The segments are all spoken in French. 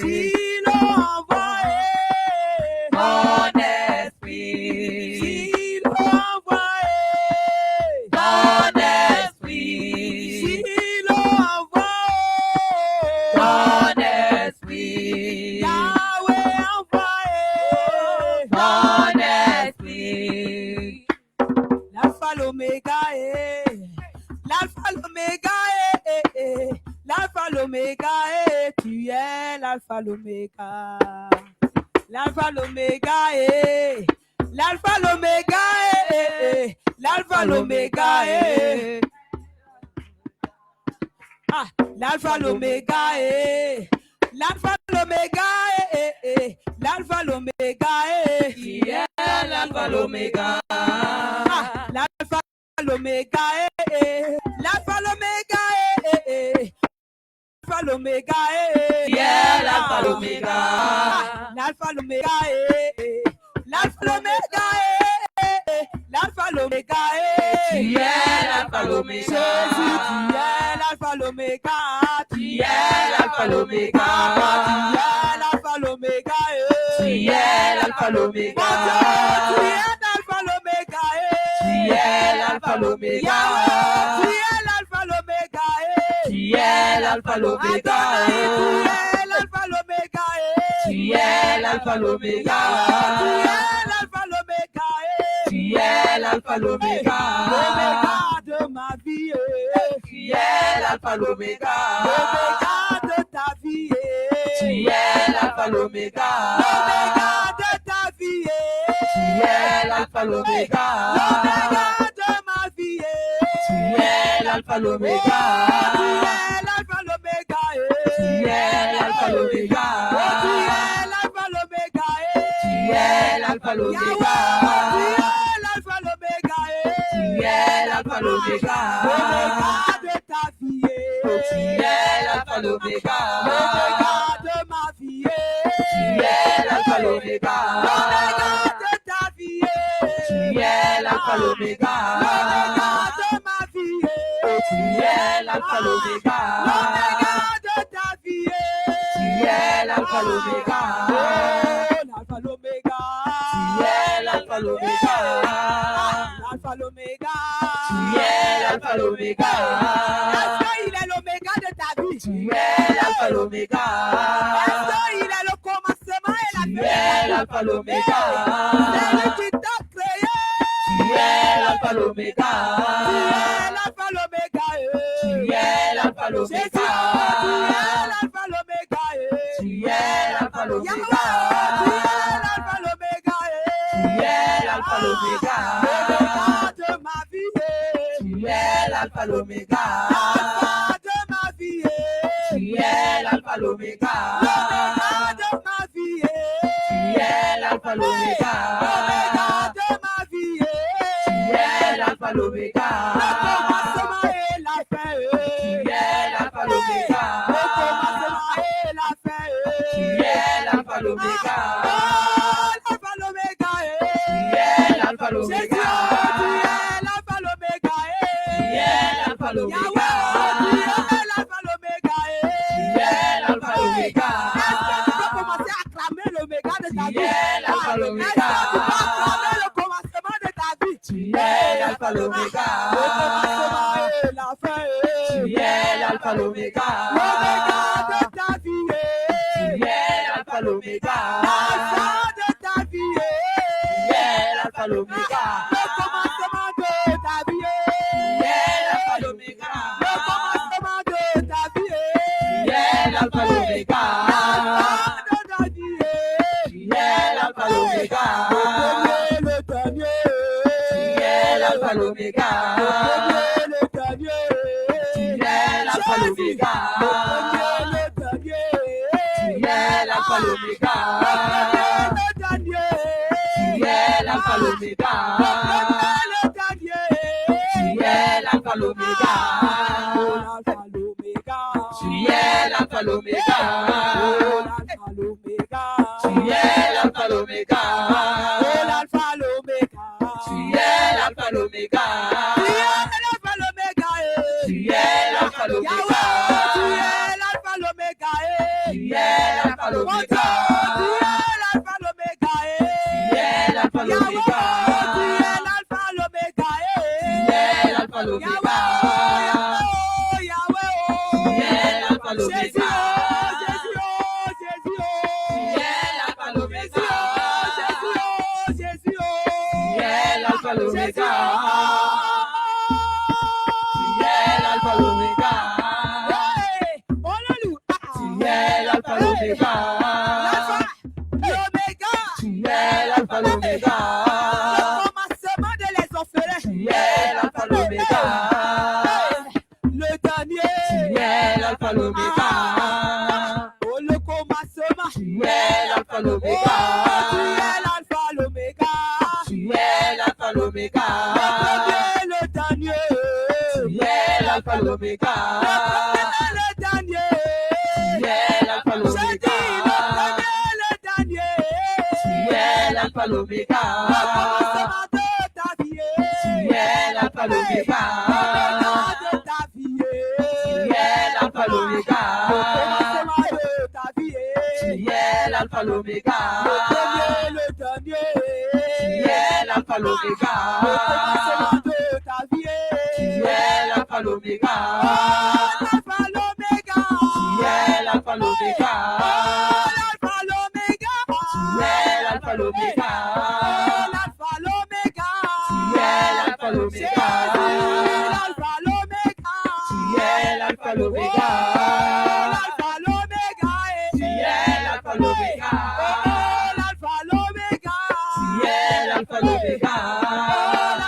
S'il envoyait mon esprit, s'il envoyait mon esprit, s'il envoyait mon esprit, Yahweh envoyait mon esprit. l'alpha l'oméga l'alpha l'oméga l'alpha l'oméga tu es l'alpha l'oméga l'alpha l'oméga l'alpha l'oméga l'alpha l'oméga ah l'alpha l'oméga l'alpha l'oméga l'alpha l'oméga Qui est l'alpha l'oméga? ah l'alpha l'oméga l'alpha l'oméga l'alpha l'oméga Qui est l'alpha l'oméga? l'alpha l'oméga l'alpha l'oméga l'alpha l'oméga Qui est l'alpha l'oméga? Jésus qui est l'alpha l'oméga Qui est l'alpha l'oméga? l'alpha l'oméga Qui est l'alpha l'oméga? qui est l'alpha l'oméga Qui est l'alpha l'oméga? qui est l'alpha l'oméga Qui est l'alpha l'oméga? qui est l'alpha l'oméga Qui est l'alpha l'oméga? l'oméga de ma vie Qui est l'alpha l'oméga? l'oméga de ta vie Qui est l'alpha l'oméga? l'oméga de ta vie Qui est l'alpha l'oméga? l'oméga de ma vie Qui est l'alpha l'oméga? Qui est l'alpha l'oméga? Qui est l'alpha l'oméga? Qui est l'alpha l'oméga? de ta vie Qui est l'alpha l'oméga? de ma vie Qui est l'alpha l'oméga? de ta vie Qui est l'alpha l'oméga? de ma vie Qui est l'alpha l'oméga? de ta vie Qui est l'alpha l'oméga? l'alpha l'oméga Qui est l'alpha l'oméga? l'alpha l'oméga Qui est l'alpha l'oméga? est-ce qu'il est l'oméga de ta vie Qui est l'alpha l'oméga? est-ce qu'il est le commencement et la Qui fin est l'alpha l'oméga? c'est lui qui t'a créé Qui est l'alpha l'oméga? qui est l'alpha l'oméga Qui est l'alpha Jésus qui est l'oméga? l'alpha l'oméga Qui est l'alpha l'oméga? Yahweh qui est l'alpha l'oméga Qui est l'alpha l'oméga? l'oméga de ma vie Qui est l'alpha l'oméga? l'alpha de ma vie Qui est l'alpha l'oméga? l'oméga de ma vie Qui est l'alpha l'oméga? l'oméga de ma vie Qui est l'alpha l'oméga? le commencement et la fin Qui est l'alpha l'oméga? le commencement et la fin Qui est l'alpha l'oméga? l'alpha l'oméga Qui est l'alpha Jésus l'oméga? qui est l'alpha l'oméga Qui est l'alpha l'oméga? Yahweh qui est l'alpha l'oméga Qui est l'alpha l'oméga? est-ce que tu peux commencer à acclamer l'oméga de ta Qui vie est l'alpha est-ce l'oméga? que tu peux acclamer le commencement de ta vie Qui est l'alpha l'oméga? le commencement et la fin Qui est l'alpha l'oméga? l'oméga de ta vie Qui est l'alpha l'oméga? l'alpha de ta vie Qui est l'alpha l'oméga? le commencement de ta vie Qui est l'alpha l'oméga? le commencement de ta vie Qui est l'alpha l'oméga? de ta vie Qui est l'alpha l'oméga? le dernier Qui est l'alpha l'oméga? le dernier Qui est l'alpha l'oméga? le dernier Qui est l'alpha l'oméga? le dernier Qui est l'alpha l'oméga? le dernier Qui est l'alpha l'oméga? l'alpha l'oméga Qui est l'alpha l'oméga? l'alpha l'oméga Qui est l'alpha l'oméga? l'alpha l'oméga Qui est l'alpha l'oméga? Yahweh, tu es l'alpha l'oméga Qui est l'alpha l'oméga. Tu es l'alpha, l'oméga. Tu es l'alpha, l'oméga. Tu es l'alpha, l'oméga. Tu es l'alpha, l'oméga. Tu es l'alpha, l'oméga. Tu es l'alpha, l'oméga. Tu es l'alpha, l'oméga. Tu es l'alpha, l'oméga. Tu es l'alpha, l'oméga. Tu es l'alpha, l'oméga. Tu es l'alpha, l'oméga. Le dernier. Tu es l'alpha, l'oméga. Oh, le commencement. Tu es l'alpha, l'oméga. Tu es l'alpha, l'oméga. Tu es l'alpha, l'oméga. Le dernier. Tu es l'alpha, l'oméga. Le dernier. Tu es l'alpha, J'ai dit l'oméga. le dernier. Tu es l'alpha, l'oméga. Commencement de ta vie. Tu es l'alpha, l'oméga. De ta vie. Tu es l'alpha, l'oméga. Commencement de ta vie. Tu es l'alpha, l'oméga. Le premier, le dernier. Tu es l'alpha, l'oméga. Commencement de ta vie. Tu es l'alpha, l'oméga. L'alpha, l'oméga. Tu es l'alpha, l'oméga. L'alpha, l'oméga. Tu es l'alpha, l'oméga. L'alpha, l'oméga. Tu es l'alpha, l'oméga. L'alpha, l'oméga. Tu es l'alpha, l'oméga. L'alpha, l'oméga. Tu es l'alpha, l'oméga. L'alpha, l'oméga. Tu es l'alpha, l'oméga.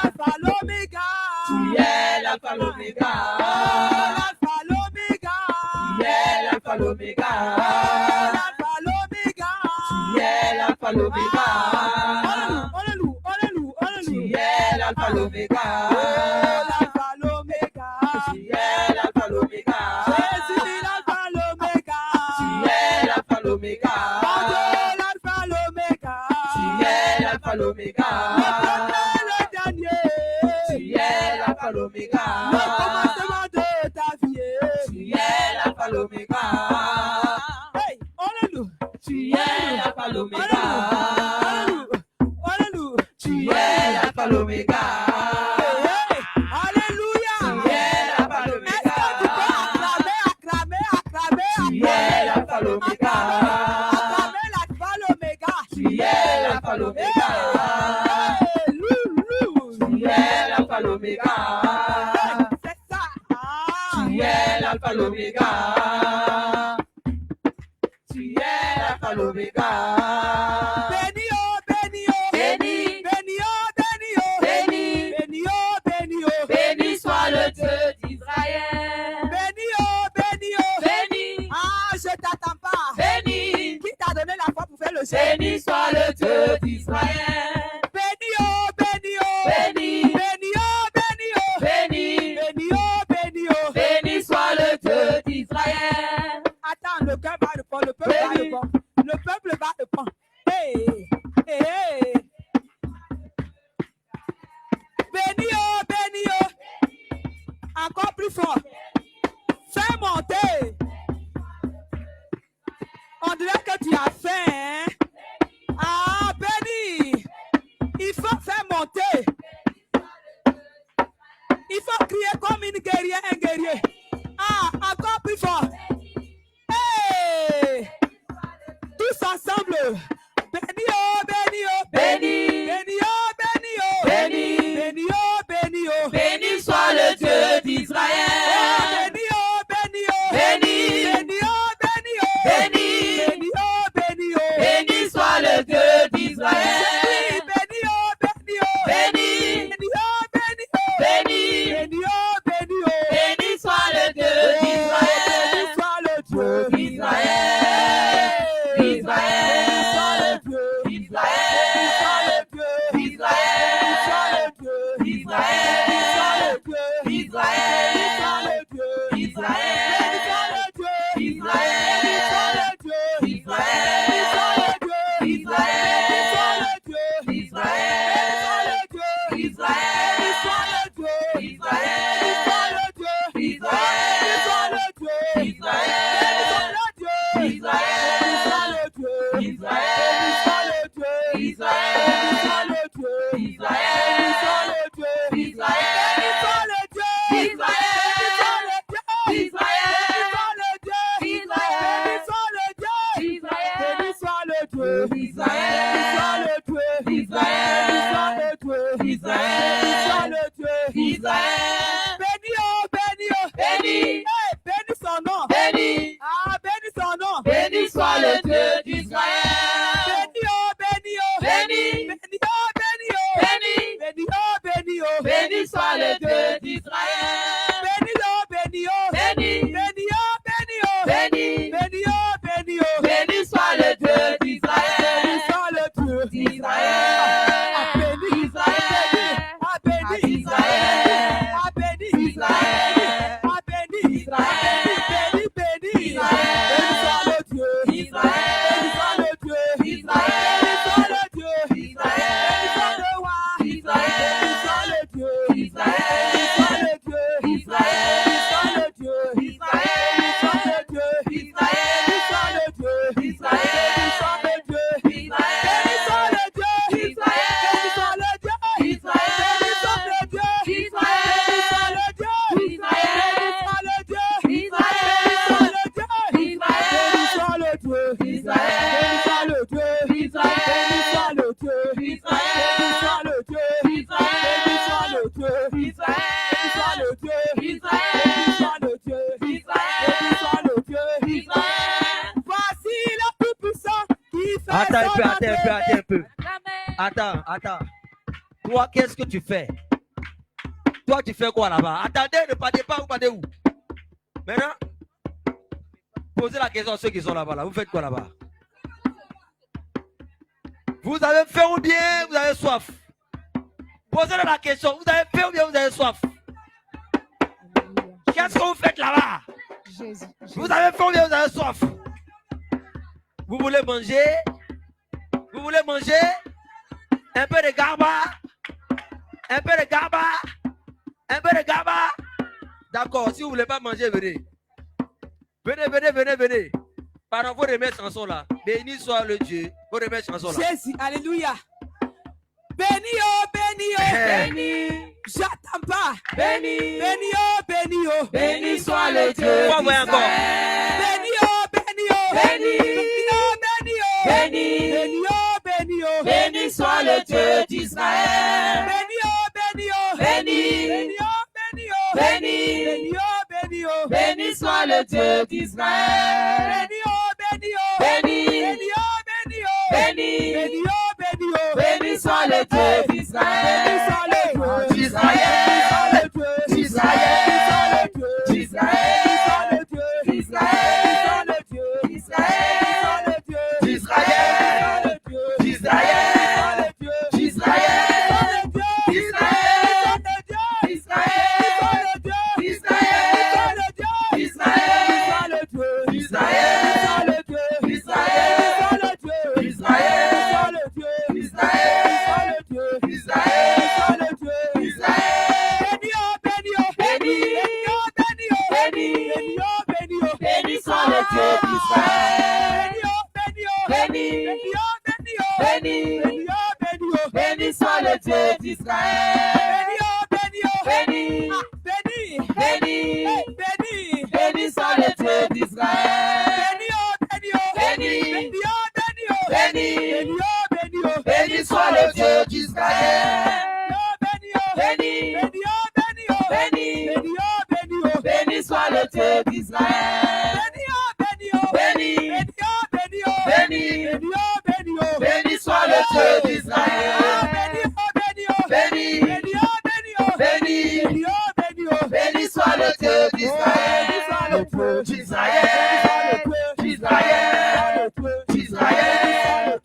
L'alpha, l'oméga. Tu es l'alpha, l'oméga. L'alpha, l'oméga. Tu es l'alpha, l'oméga. L'alpha, l'oméga. Tu es l'alpha, l'oméga. Tu es l'alpha, l'oméga. L'alpha, l'oméga. Tu es l'alpha, l'oméga. Jésus, l'alpha, l'oméga. Tu es l'alpha, l'oméga. L'alpha, l'oméga. Tu es l'alpha, l'oméga. Le dernier. Tu es l'alpha, l'oméga. Le commencement de ta vie. Tu es l'alpha, l'oméga. Hey, hallelujah. Tu es l'alpha, l'oméga. Hallelujah. Tu es l'alpha, l'oméga. Alléluia. Tu es l'alpha, Est-ce l'oméga. que tu peux acclamer? Tu es l'alpha, l'oméga. Acclamer l'alpha, l'oméga. Tu es l'alpha, l'oméga. Tu es l'alpha, l'oméga. C'est ça. Tu es l'alpha, l'oméga. Tu es l'alpha, l'oméga. Béni, oh, béni, oh. Béni, Béni, oh, béni, oh. béni, Béni, oh, béni, oh. béni soit le Dieu d'Israël. Béni, oh, béni, oh. Béni, Ah, je t'attends pas. béni, Qui t'a donné la foi pour faire le jeûne? béni soit le Dieu d'Israël. Béni, oh, béni, oh. Béni, Béni, oh, béni, oh. béni, Béni, oh, béni, oh. béni soit le Dieu d'Israël. Attends, le cœur bat le pont, le peuple bat le pont. Le peuple bat le pont. Hey, hey, hey. Béni, oh, béni, oh. Encore plus fort. Fais monter. On dirait que tu as faim, hein? Ah, béni. Il faut faire monter. Il faut crier comme une guerrière, un guerrier. Ah, encore plus fort. Hey! Tous ensemble. Béni, oh, béni, oh. Béni, Béni, oh, béni, oh. béni, Béni, oh, béni, oh. béni soit le Dieu d'Israël. Béni, oh, béni, oh. Béni, Béni, oh, béni, oh. béni, Béni, oh, béni, oh. béni soit le Dieu d'Israël. Oui, béni, oh, béni, oh. Béni, Béni, oh, béni, oh. béni, Béni, oh, béni, oh. béni soit le Dieu d'Israël. Béni soit le Dieu d'Israël. Béni soit le Dieu. Israël. Dieu d'Israël. qui soit le Dieu d'Israël. qui soit le Dieu d'Israël. qui soit le Dieu d'Israël. béni oh béni oh Béni. Hey, béni son nom Béni. ah béni son nom Béni soit le Dieu d'Israël. béni oh béni oh Béni. béni oh béni oh Béni. béni oh béni oh Béni soit le Dieu d'Israël. béni oh béni oh Béni. béni oh béni oh Béni. béni oh béni oh Béni soit le Dieu béni d'Israël. soit le Dieu d'Israël. ah béni Israël. ah béni Israël. ah béni Israël. ah béni Israël. béni béni Israël. béni soit le Dieu Israël. béni soit le Dieu Israël. béni soit le Dieu Israël. béni soit le roi Israël. béni soit le Dieu Israël. béni soit le Dieu Israël. béni soit le Dieu Israël. béni soit le Dieu Israël. béni soit le Dieu Israël. béni soit le Dieu Israël. béni soit le Dieu Israël. béni soit le Dieu Israël. béni soit le Dieu Israël. béni soit le Dieu Israël. béni soit le Dieu Israël. béni soit le Dieu Israël. béni soit le Dieu Israël. béni soit le Dieu Israël. béni soit le Dieu Israël. béni soit le Dieu Israël. béni soit le Dieu Israël. béni soit le Dieu béni soit le Dieu Israël. voici le Tout-Puissant qui fait Attends son un peu. Attends. Toi, qu'est-ce que tu fais? Toi, tu fais quoi là-bas? Attendez, ne partez pas, vous partez où? Maintenant, posez la question à ceux qui sont là-bas. Là. Vous faites quoi là-bas? Vous avez faim ou bien vous avez soif? Posez-leur la question. Vous avez faim ou bien vous avez soif? Qu'est-ce que vous faites là-bas? Vous avez faim ou bien vous avez soif? Vous voulez manger? Vous voulez manger? Un peu de garba? Un peu de garba? Un peu de garba? D'accord, si vous ne voulez pas manger, venez. Venez. Pardon, vous remettez cette chanson là. Béni soit le Dieu. Vous remettez cette chanson là. Jésus, alléluia. Béni oh, béni oh, béni. J'attends pas. Béni. Béni oh, béni oh. Béni soit le Dieu On va voir encore. d'Israël. Béni oh, béni oh. Béni. Béni oh, béni oh. Béni. Béni oh, béni oh. Béni soit le Dieu d'Israël. Béni oh, béni oh. Béni. Béni oh, béni oh. Béni. Béni oh, béni oh. Béni soit le Dieu d'Israël. Béni oh, béni oh. Béni. Béni oh, béni oh. Béni. Béni oh, béni oh. Béni soit le Dieu d'Israël. Béni soit le Dieu d'Israël. d'Israël. d'Israël. Béni soit le Dieu. d'Israël. Béni soit le Dieu. d'Israël. Béni soit le Dieu. d'Israël. Béni soit le Dieu. d'Israël. Béni soit le Dieu. Béni soit le Dieu d'Israël. Béni. Béni. Béni soit le Dieu d'Israël. Béni. Béni. Béni soit le Dieu d'Israël. Béni. Béni. Béni soit le Dieu d'Israël. Béni. Béni. Béni soit le Dieu d'Israël. Béni. Béni. Béni soit le Dieu d'Israël. Le Dieu d'Israël. d'Israël. d'Israël.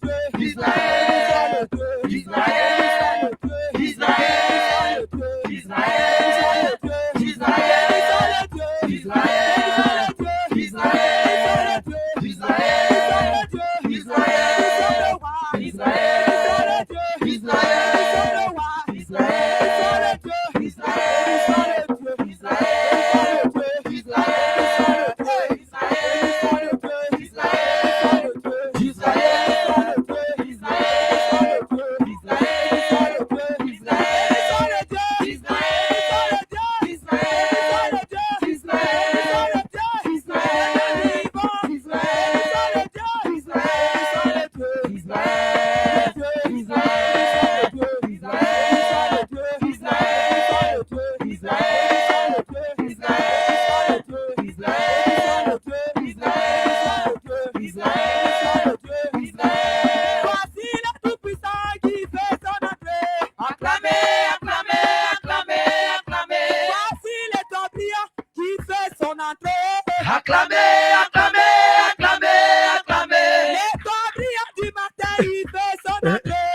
Voici le Tout-Puissant qui fait son entrée. Acclamez, acclamez, acclamez, acclamez. Voici le Tourbillon qui fait son entrée. Acclamez, acclamez, acclamez, acclamez. Le Tourbillon du matin, il fait son entrée.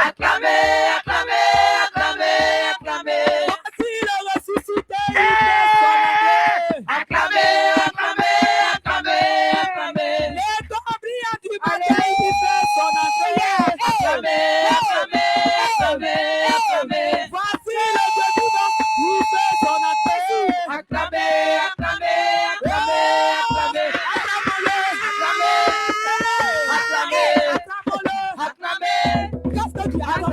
Acclamez, acclamez, acclamez, acclamez. Voici le ressuscité, il fait son entrée. Acclamez, acclamez, acclamez, acclamez. Le Tourbillon du matin, il fait son entrée. Acclamez, acclamez, acclamez, acclamez. Voici le Dieu vivant, il fait son entrée. Acclamez, acclamez, acclamez, acclamez. Qu'est-ce que tu as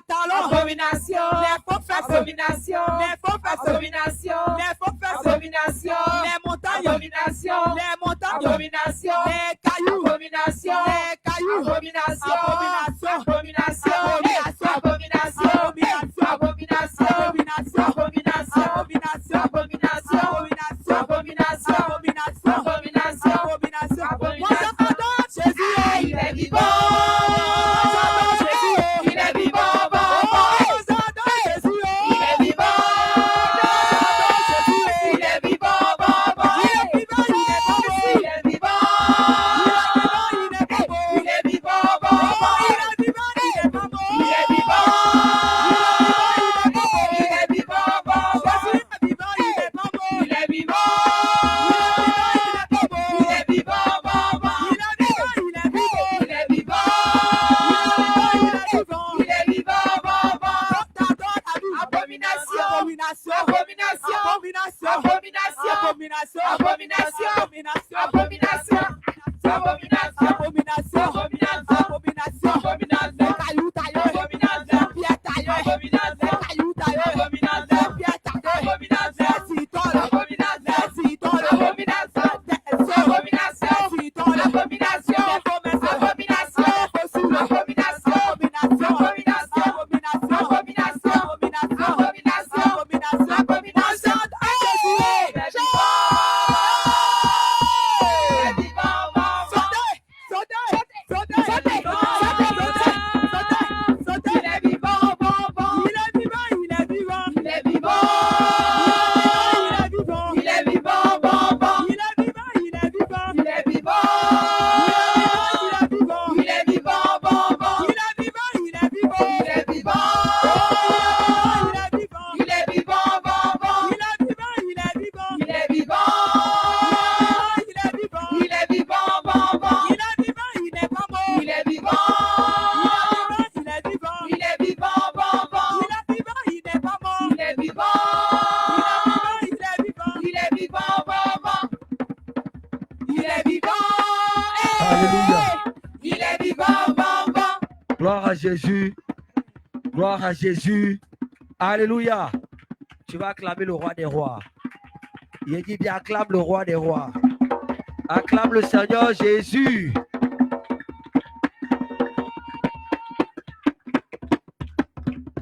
talons, Abomination. les faux fesses, Abomination. les faux fesses, Abomination. les faux fesses, Abomination. les montagnes, Abomination. les montagnes, Abomination. les cailloux, Abomination. les cailloux, Abomination. abomination, Abomination. abomination, Abomination. abomination, Abomination. abomination, Abomination. abomination, Abomination. abomination, Abomination. abomination, Abomination. abomination. Abomination. Moi j'adore Jésus, Il est vivant. j'adore Jésus, Il est vivant. oh, j'adore Jésus, Il est vivant. Il est vivant. il est vivant, il est pas beau. Il est vivant. Il est pas beau. Il est vivant. Il est vivant, il est pas beau. Il est vivant. Il est Il est vivant. Jésus est vivant, il est pas beau. Il est vivant. Il est pas beau. Il est vivant. Il est vivant, il est vivant. Il est vivant. Il est vivant. Il est vivant. T'adores ta vie. Abomination. Abomination. Abomination. Abomination. Abomination. Abomination. Abomination. Abomination. Abomination. Abomination. Abomination. Abomination. Abomination. Abomination. Les cailloux taillés. Abomination. Les pierres taillées. Abomination. Les cailloux taillés. Abomination. Les pierres taillées. Abomination. Les idoles. Abomination. Les idoles. Abomination. Les sœurs. Abomination. Les idoles. Abomination. Les promesses. Abomination. Les fossiles. Abomination. Abomination. Abomination. Abomination. Abomination. Abomination. Abomination. Abomination. Abomination. Chante à Jésus. Il est vivant. Il est vivant. Sautez, sautez, sautez, Il est sautez, vivant. sautez, sautez. Il est vivant. Il est vivant, il est vivant. Il est vivant. Il est vivant. Il est vivant. Il est vivant, il est vivant. Il est vivant. Il est vivant. Il est vivant. Il est vivant, il est vivant. Il est vivant. Il est vivant. Il est vivant. Il est vivant, il est vivant. Il est vivant. Il est vivant. Il est vivant. Il est vivant, il n'est pas mort. Il est vivant. Il est vivant. Il est vivant. Il est vivant, il n'est pas mort. Il est vivant. Il est vivant. Il est vivant. Il est vivant. Alléluia. Il est vivant. Gloire à Jésus. Gloire à Jésus. Alléluia. Tu vas acclamer le roi des rois. Il dit bien, acclame le roi des rois. Acclame le Seigneur Jésus.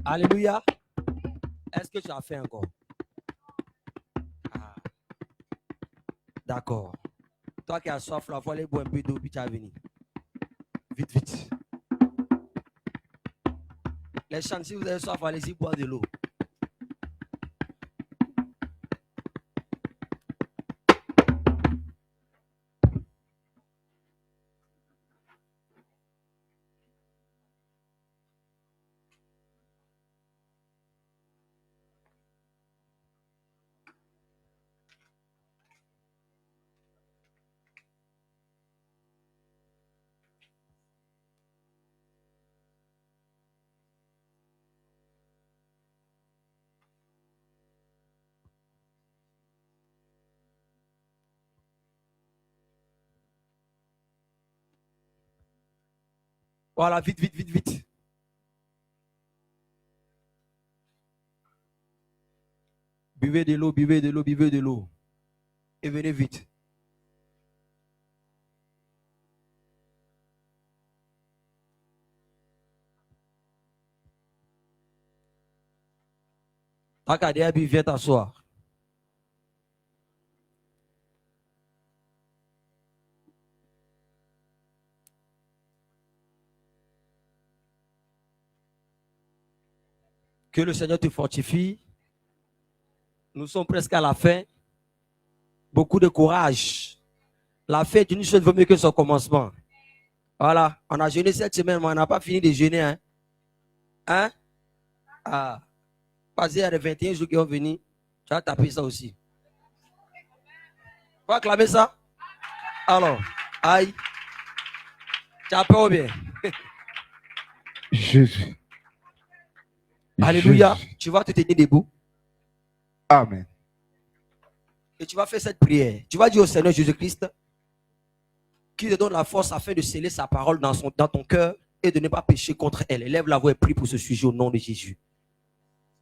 Alléluia. Est-ce que tu as fait encore? Ah. D'accord. Toi qui as soif, là, faut aller boire un peu d'eau, puis tu vas venir. Vite, vite. Les chants, si vous avez soif, allez-y boire de l'eau. Voilà, vite, vite, vite, vite. Buvez de l'eau, buvez de l'eau, buvez de l'eau. Et venez vite. Akadeabi, viens t'asseoir. Que le Seigneur te fortifie. Nous sommes presque à la fin. Beaucoup de courage. La fin d'une chose vaut mieux que son commencement. Voilà. On a jeûné cette semaine, mais on n'a pas fini de jeûner. Hein? Hein? Ah. Parce qu'il y a les 21 jours qui vont venir. Tu vas taper ça aussi. Tu vas acclamer ça? Alors. Aïe. Tu as peur ou bien? Jésus. Alléluia. Jésus. Tu vas te tenir debout. Amen. Et tu vas faire cette prière. Tu vas dire au Seigneur Jésus-Christ qui te donne la force afin de sceller sa parole dans ton cœur et de ne pas pécher contre elle. Élève la voix et prie pour ce sujet au nom de Jésus.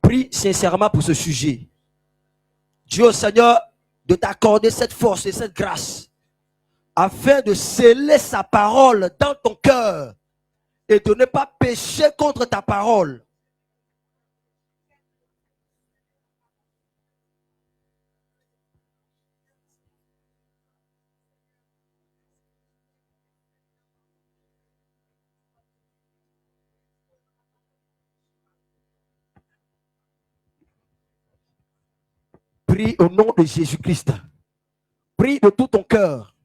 Prie sincèrement pour ce sujet. Dis au Seigneur de t'accorder cette force et cette grâce afin de sceller sa parole dans ton cœur et de ne pas pécher contre ta parole. Prie au nom de Jésus-Christ. Prie de tout ton cœur.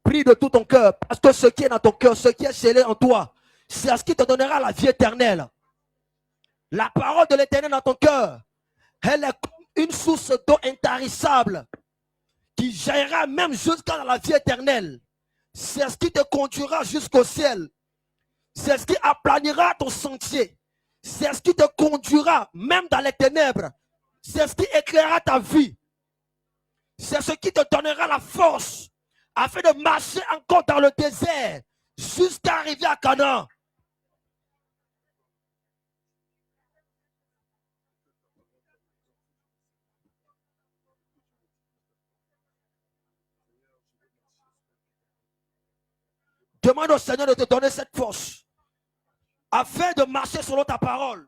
Prie de tout ton cœur. Parce que ce qui est dans ton cœur, ce qui est scellé en toi, c'est ce qui te donnera la vie éternelle. La parole de l'éternel dans ton cœur, elle est comme une source d'eau intarissable qui jaillira même jusqu'à la vie éternelle. C'est ce qui te conduira jusqu'au ciel. C'est ce qui aplanira ton sentier. C'est ce qui te conduira même dans les ténèbres. C'est ce qui éclairera ta vie. C'est ce qui te donnera la force afin de marcher encore dans le désert jusqu'à arriver à Canaan. Demande au Seigneur de te donner cette force afin de marcher selon ta parole.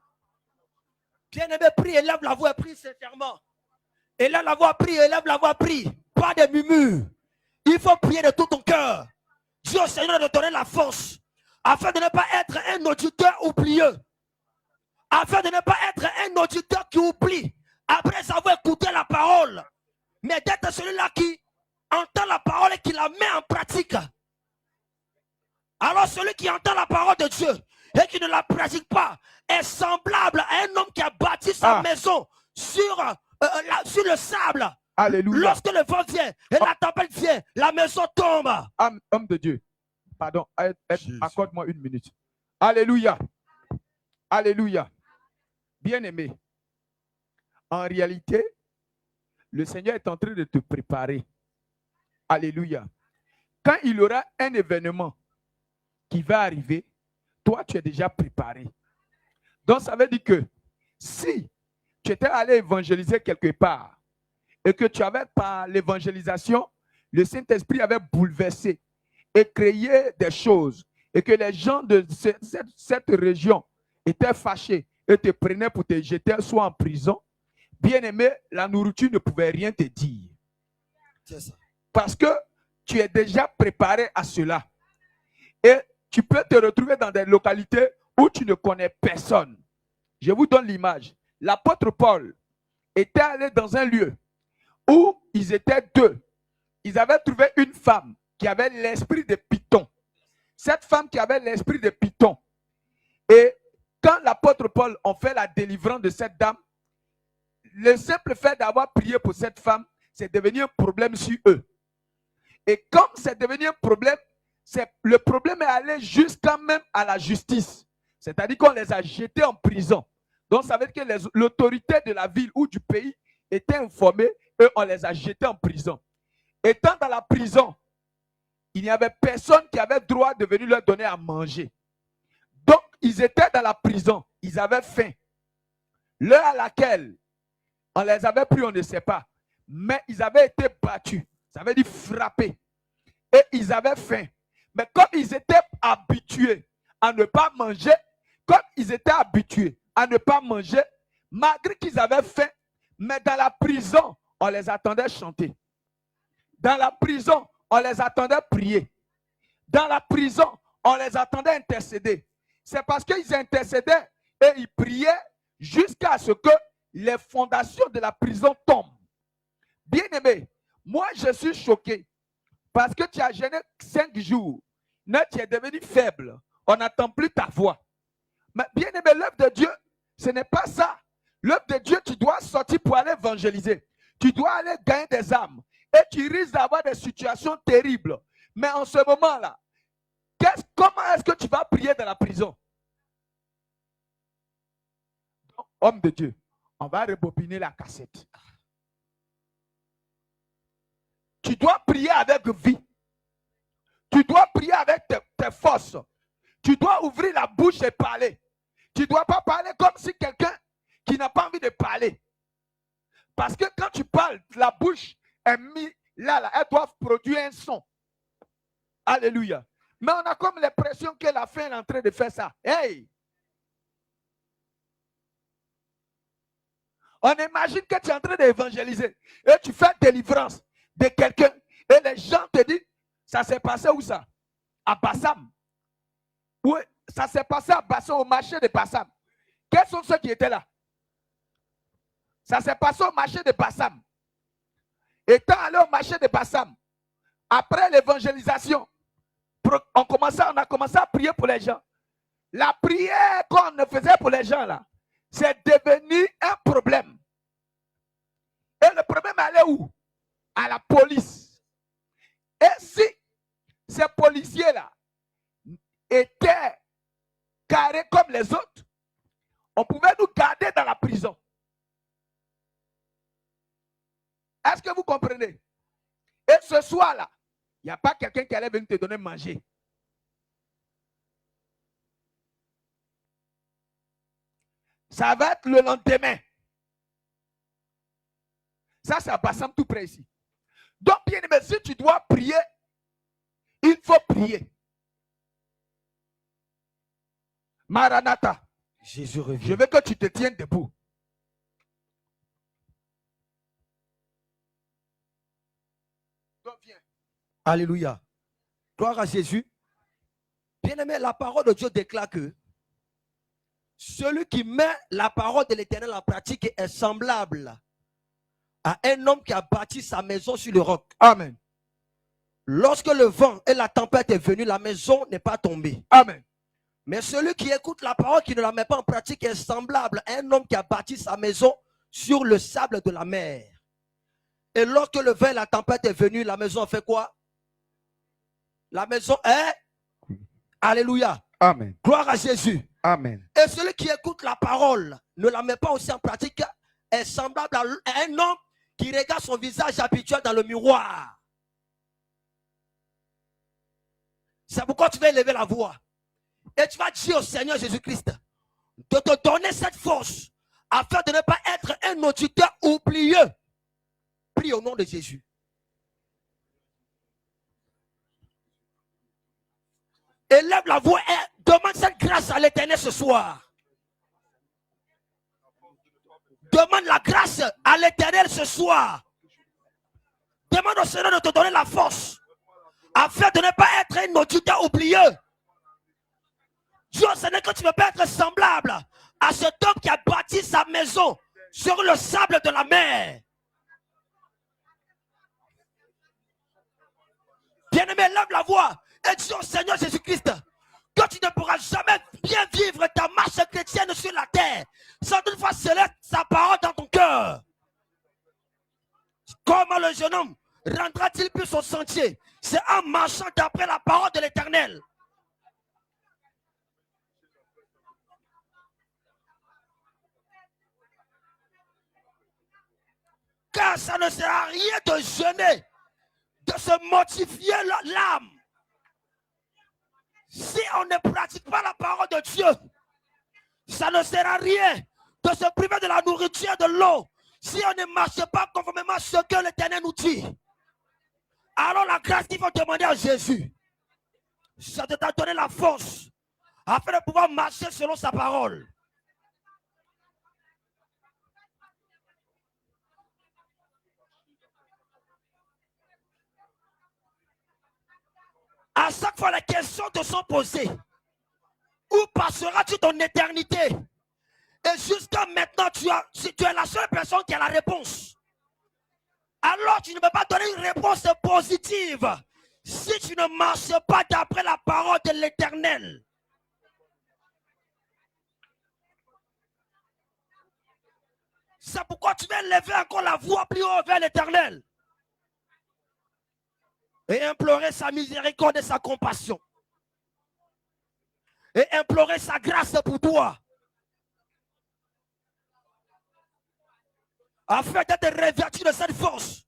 Bien-aimé, prie, élève la voix, prie sincèrement. Élève la voix, prie, élève la voix, prie. Pas de murmures. Il faut prier de tout ton cœur. Dis au Seigneur de te donner la force afin de ne pas être un auditeur oublieux. Afin de ne pas être un auditeur qui oublie après avoir écouté la parole. Mais d'être celui-là qui entend la parole et qui la met en pratique. Alors celui qui entend la parole de Dieu et qui ne la pratique pas est semblable à un homme qui a bâti sa maison sur le sable. Alléluia. Lorsque le vent vient et la tempête vient, la maison tombe. Homme de Dieu, pardon, accorde-moi une minute. Alléluia. Alléluia. Bien-aimé, en réalité, le Seigneur est en train de te préparer. Alléluia. Quand il y aura un événement qui va arriver, toi, tu es déjà préparé. Donc, ça veut dire que si tu étais allé évangéliser quelque part et que tu avais par l'évangélisation, le Saint-Esprit avait bouleversé et créé des choses et que les gens de cette région étaient fâchés et te prenaient pour te jeter soit en prison, bien-aimé, la nourriture ne pouvait rien te dire. C'est ça. Parce que tu es déjà préparé à cela. Et tu peux te retrouver dans des localités où tu ne connais personne. Je vous donne l'image. L'apôtre Paul était allé dans un lieu où ils étaient deux. Ils avaient trouvé une femme qui avait l'esprit de Python. Cette femme qui avait l'esprit de Python. Et quand l'apôtre Paul a fait la délivrance de cette dame, le simple fait d'avoir prié pour cette femme, c'est devenu un problème sur eux. Et comme c'est devenu un problème, le problème est allé jusqu'à même à la justice. C'est-à-dire qu'on les a jetés en prison. Donc ça veut dire que l'autorité de la ville ou du pays était informée et on les a jetés en prison. Étant dans la prison, il n'y avait personne qui avait droit de venir leur donner à manger. Donc ils étaient dans la prison, ils avaient faim. L'heure à laquelle on les avait pris, on ne sait pas. Mais ils avaient été battus, ça veut dire frappés. Et ils avaient faim. Mais comme ils étaient habitués à ne pas manger, malgré qu'ils avaient faim, mais dans la prison, on les attendait chanter. Dans la prison, on les attendait prier. Dans la prison, on les attendait intercéder. C'est parce qu'ils intercédaient et ils priaient jusqu'à ce que les fondations de la prison tombent. Bien-aimé, moi je suis choqué parce que tu as jeûné 5 jours. Mais tu es devenu faible. On n'entend plus ta voix. Mais bien aimé, l'œuvre de Dieu, ce n'est pas ça. L'œuvre de Dieu, tu dois sortir pour aller évangéliser. Tu dois aller gagner des âmes. Et tu risques d'avoir des situations terribles. Mais en ce moment-là, comment est-ce que tu vas prier dans la prison? Donc, homme de Dieu, on va rebobiner la cassette. Tu dois prier avec vie. Tu dois prier avec tes forces. Tu dois ouvrir la bouche et parler. Tu ne dois pas parler comme si quelqu'un qui n'a pas envie de parler. Parce que quand tu parles, la bouche est mise là, elle doit produire un son. Alléluia. Mais on a comme l'impression que la fin est en train de faire ça. Hey! On imagine que tu es en train d'évangéliser et tu fais délivrance de quelqu'un et les gens te disent, ça s'est passé où ça? À Bassam. Oui, ça s'est passé à Bassam, au marché de Bassam. Quels sont ceux qui étaient là? Ça s'est passé au marché de Bassam. Étant allé au marché de Bassam, après l'évangélisation, on a commencé à prier pour les gens. La prière qu'on faisait pour les gens là, c'est devenu un problème. Et le problème allait où? À la police. Et si ces policiers-là étaient carrés comme les autres, on pouvait nous garder dans la prison. Est-ce que vous comprenez? Et ce soir-là, il n'y a pas quelqu'un qui allait venir te donner manger. Ça va être le lendemain. Ça, c'est à Bassam tout près ici. Donc, bien aimé, si tu dois prier, il faut prier. Maranatha. Jésus revient. Je veux que tu te tiennes debout. Donc, viens. Alléluia. Gloire à Jésus. Bien-aimé, la parole de Dieu déclare que celui qui met la parole de l'Éternel en pratique est semblable à un homme qui a bâti sa maison sur le roc. Amen. Lorsque le vent et la tempête est venu, la maison n'est pas tombée. Amen. Mais celui qui écoute la parole, qui ne la met pas en pratique, est semblable à un homme qui a bâti sa maison sur le sable de la mer. Et lorsque le vent et la tempête est venu, la maison a fait quoi? La maison est... Alléluia. Amen. Gloire à Jésus. Amen. Et celui qui écoute la parole, ne la met pas aussi en pratique, est semblable à un homme qui regarde son visage habituel dans le miroir. C'est pourquoi tu vas élever la voix. Et tu vas dire au Seigneur Jésus-Christ de te donner cette force afin de ne pas être un auditeur oublieux. Prie au nom de Jésus. Élève la voix et demande cette grâce à l'Éternel ce soir. Demande la grâce à l'Éternel ce soir. Demande au Seigneur de te donner la force afin de ne pas être un auditeur oublieux. Dieu, ce n'est que tu ne peux pas être semblable à cet homme qui a bâti sa maison sur le sable de la mer. Bien-aimé, lève la voix et dis au Seigneur Jésus-Christ que tu ne pourras jamais bien vivre ta marche chrétienne sur la terre sans toutefois sceller sa parole dans ton cœur. Comment le jeune homme rendra-t-il plus son sentier? C'est en marchant d'après la parole de l'Éternel. Car ça ne sert à rien de jeûner, de se mortifier l'âme. Si on ne pratique pas la parole de Dieu, ça ne sert à rien de se priver de la nourriture et de l'eau. Si on ne marche pas conformément à ce que l'Éternel nous dit, alors la grâce qu'il faut demander à Jésus, ça te t'a donné la force afin de pouvoir marcher selon sa parole. À chaque fois, les questions te sont posées. Où passeras-tu ton éternité? Et jusqu'à maintenant, tu es la seule personne qui a la réponse. Alors, tu ne peux pas donner une réponse positive si tu ne marches pas d'après la parole de l'Éternel. C'est pourquoi tu vas lever encore la voix plus haut vers l'Éternel et implorer sa miséricorde et sa compassion. Et implorer sa grâce pour toi. Afin d'être revêtu de cette force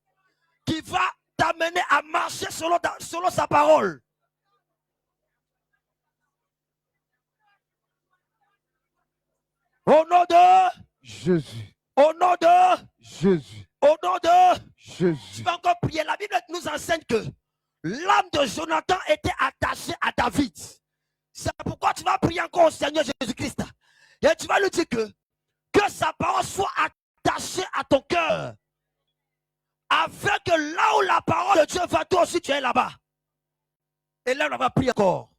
qui va t'amener à marcher selon sa parole. Jésus. Au nom de Jésus. Au nom de Jésus. Tu vas encore prier. La Bible nous enseigne que l'âme de Jonathan était attachée à David. C'est pourquoi tu vas prier encore au Seigneur Jésus-Christ. Et tu vas lui dire que sa parole soit attachée à ton cœur. Afin que là où la parole de Dieu va, toi aussi tu es là-bas. Et là, on va prier encore.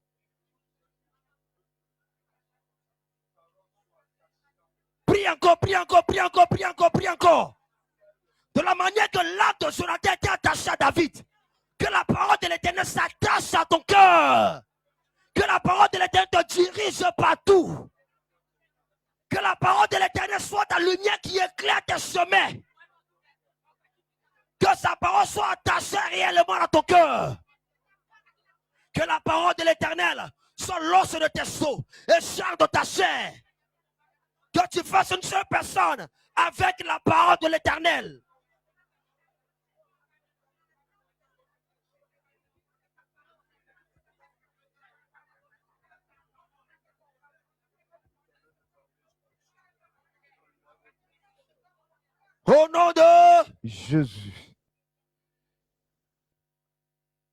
Prie encore, prie encore, prie encore, prie encore, prie encore. De la manière que l'âme de Jonathan était attachée à David. Que la parole de l'Éternel s'attache à ton cœur. Que la parole de l'Éternel te dirige partout. Que la parole de l'Éternel soit ta lumière qui éclaire tes chemins. Que sa parole soit attachée réellement à ton cœur. Que la parole de l'Éternel soit l'os de tes os et chair de ta chair. Que tu fasses une seule personne avec la parole de l'Éternel. Au nom de Jésus.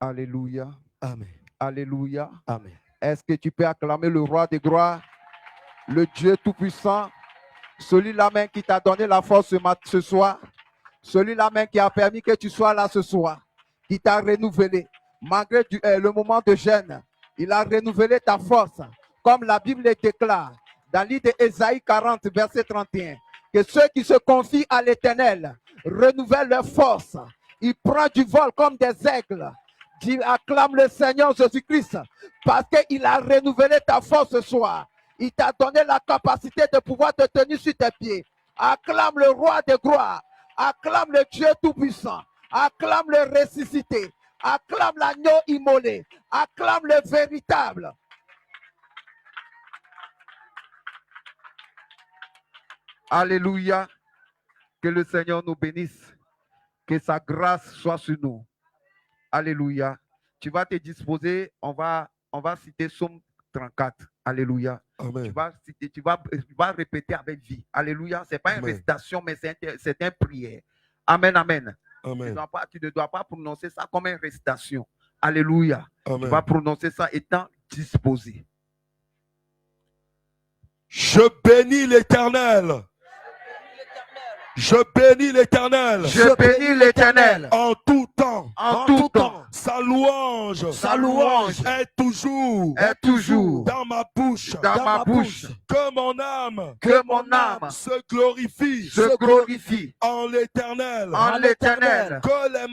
Alléluia. Amen. Alléluia. Amen. Est-ce que tu peux acclamer le roi des gloires, le Dieu tout-puissant, celui-là même qui t'a donné la force ce soir, celui-là même qui a permis que tu sois là ce soir, qui t'a renouvelé. Malgré le moment de gêne, il a renouvelé ta force, comme la Bible le déclare dans le livre d'Ésaïe 40, verset 31, que ceux qui se confient à l'Éternel renouvellent leur force. Ils prennent du vol comme des aigles. Dis, acclame le Seigneur Jésus-Christ parce qu'il a renouvelé ta force ce soir. Il t'a donné la capacité de pouvoir te tenir sur tes pieds. Acclame le roi de gloire. Acclame le Dieu tout-puissant. Acclame le ressuscité. Acclame l'agneau immolé. Acclame le véritable. Alléluia. Que le Seigneur nous bénisse. Que sa grâce soit sur nous. Alléluia. Tu vas te disposer. On va citer Psaume 34. Alléluia. Amen. Tu vas répéter avec vie. Alléluia. Ce n'est pas une récitation, mais c'est une prière. Amen, amen. Amen. Tu ne dois pas prononcer ça comme une récitation. Alléluia. Amen. Tu vas prononcer ça étant disposé. Je bénis l'Éternel. Je bénis l'Éternel. Je bénis l'Éternel. En tout temps. En tout temps. Sa louange est toujours dans ma bouche. Dans ma bouche. Que mon âme se glorifie en l'Éternel. En l'Éternel. Que les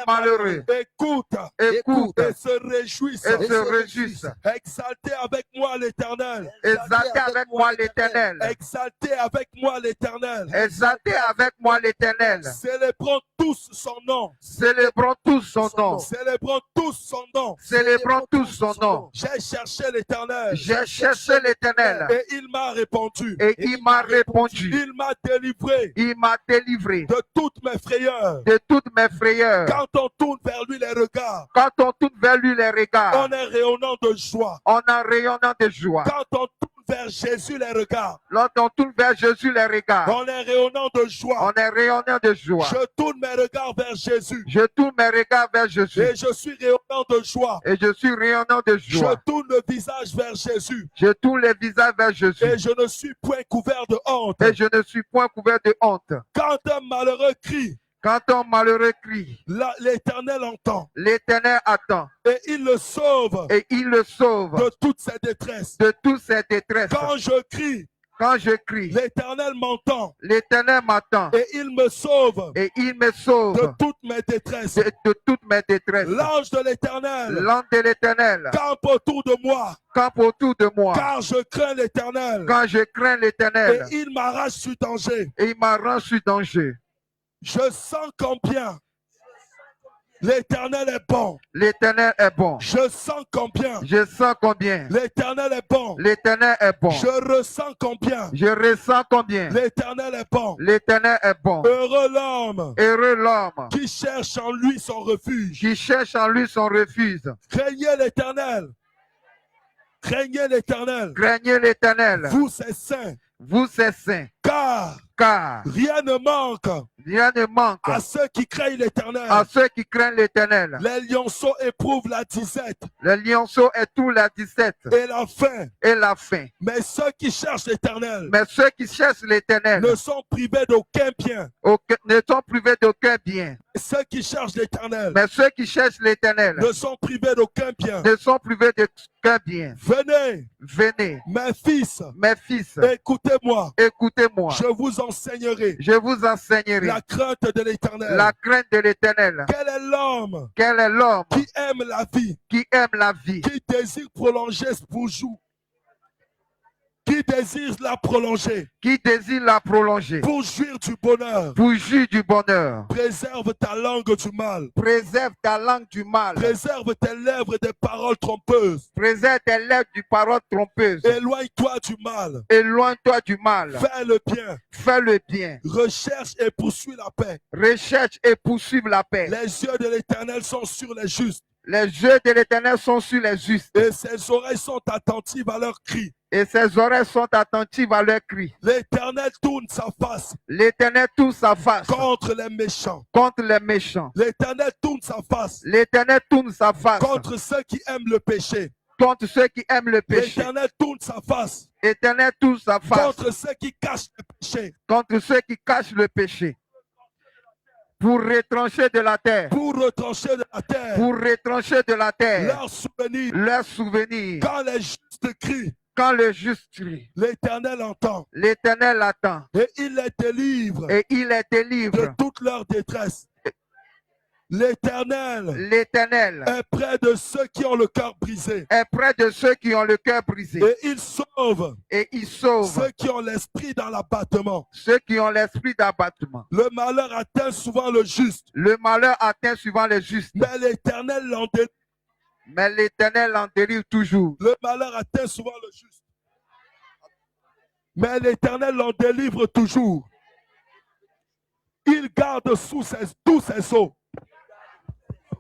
malheureux écoutent et se réjouissent. Exaltez avec moi l'Éternel. Exaltez avec moi l'Éternel. Exaltez avec moi l'Éternel. Exaltez avec moi l'Éternel. Célébrons tous son nom. Célébrons tous son nom. Célébrons tous son nom. Célébrons tous son nom. J'ai cherché l'Éternel. J'ai cherché l'Éternel. Et il m'a répondu. Et il m'a répondu. Il m'a délivré. Il m'a délivré. De toutes mes frayeurs. De toutes mes frayeurs. Quand on tourne vers lui les regards. Quand on tourne vers lui les regards. On est rayonnant de joie. On est rayonnant de joie. Quand on tourne vers Jésus les regards. Lorsqu'on tourne vers Jésus les regards. On est rayonnant de joie. On est rayonnant de joie. Je tourne mes regards vers Jésus. Je tourne mes regards vers Jésus. Et je suis rayonnant de joie. Et je suis rayonnant de joie. Je tourne le visage vers Jésus. Je tourne le visage vers Jésus. Et je ne suis point couvert de honte. Et je ne suis point couvert de honte. Quand un malheureux crie. Quand un malheureux crie, l'Éternel entend. L'Éternel attend. Et il le sauve. Et il le sauve. De toutes ses détresses. De toutes ses détresses. Quand je crie. Quand je crie, l'Éternel m'entend. L'Éternel m'attend. Et il me sauve. Et il me sauve. De toutes mes détresses. De toutes mes détresses. L'ange de l'Éternel. L'ange de l'Éternel. Campe autour de moi. Campe autour de moi. Car je crains l'Éternel. Quand je crains l'Éternel. Et il m'arrache du danger. Et il m'arrache du danger. Je sens combien l'Éternel est bon. L'Éternel est bon. Je sens combien. Je sens combien. L'Éternel est bon. L'Éternel est bon. Je ressens combien. Je ressens combien. L'Éternel est bon. L'Éternel est bon. Heureux l'homme. Heureux l'homme. Qui cherche en lui son refuge. Qui cherche en lui son refuge. Craignez l'Éternel. Craignez l'Éternel. Craignez l'Éternel. Vous ses saints. Vous êtes saints, car car rien ne manque rien ne manque à ceux qui craignent l'Éternel. à ceux qui craignent l'Éternel. Les lionceaux éprouvent la disette Le lionceau est tout la 17 et la faim, et la faim. mais ceux qui cherchent l'Éternel Mais ceux qui cherchent l'Éternel ne sont privés d'aucun bien. ne sont privés d'aucun bien. Ceux qui cherchent l'Éternel Mais ceux qui cherchent l'Éternel ne sont privés d'aucun bien. ne sont privés d'aucun bien. Venez, Venez, mes fils, mes fils, écoutez-moi. écoutez-moi. Je vous enseignerai Je vous enseignerai la crainte de l'Éternel. la crainte de l'Éternel. Quel est l'homme Quel est l'homme qui aime la vie, qui aime la vie, qui désire prolonger pour jour, qui désire la prolonger, qui désire la prolonger, pour jouir du bonheur? pour jouir du bonheur? Préserve ta langue du mal. Préserve ta langue du mal. Préserve tes lèvres des paroles trompeuses. Préserve tes lèvres du parole trompeuse. Éloigne-toi du mal. Éloigne-toi du mal. Fais le bien. Fais le bien. Recherche et poursuis la paix. Recherche et poursuive la paix. Les yeux de l'Éternel sont sur les justes Les yeux de l'Éternel sont sur les justes et ses oreilles sont attentives à leurs cris. et ses oreilles sont attentives à leurs cris. L'Éternel tourne sa face L'Éternel tourne sa face contre les méchants. contre les méchants. L'Éternel tourne sa face L'Éternel tourne sa face contre ceux qui aiment le péché. contre ceux qui aiment le péché. L'Éternel tourne sa face L'Éternel tourne sa face contre ceux qui cachent le péché. contre ceux qui cachent le péché. Pour retrancher de la terre. Pour retrancher de la terre Pour retrancher de la terre leurs souvenirs. leurs souvenirs. Quand les justes crient, Quand le juste crie, l'Éternel entend l'Éternel attend et il les délivre et il les de délivre. toute leur détresse. L'Éternel L'Éternel est près de ceux qui ont le cœur brisé est près de ceux qui ont le cœur brisé et il sauve et il sauve ceux qui ont l'esprit dans l'abattement. ceux qui ont l'esprit d'abattement. Le malheur atteint souvent le juste, Le malheur atteint souvent les justes, mais l'Éternel l'en délivre. mais l'Éternel en délivre toujours. Le malheur atteint souvent le juste, mais l'Éternel l'en délivre toujours. Il garde tous ses eaux.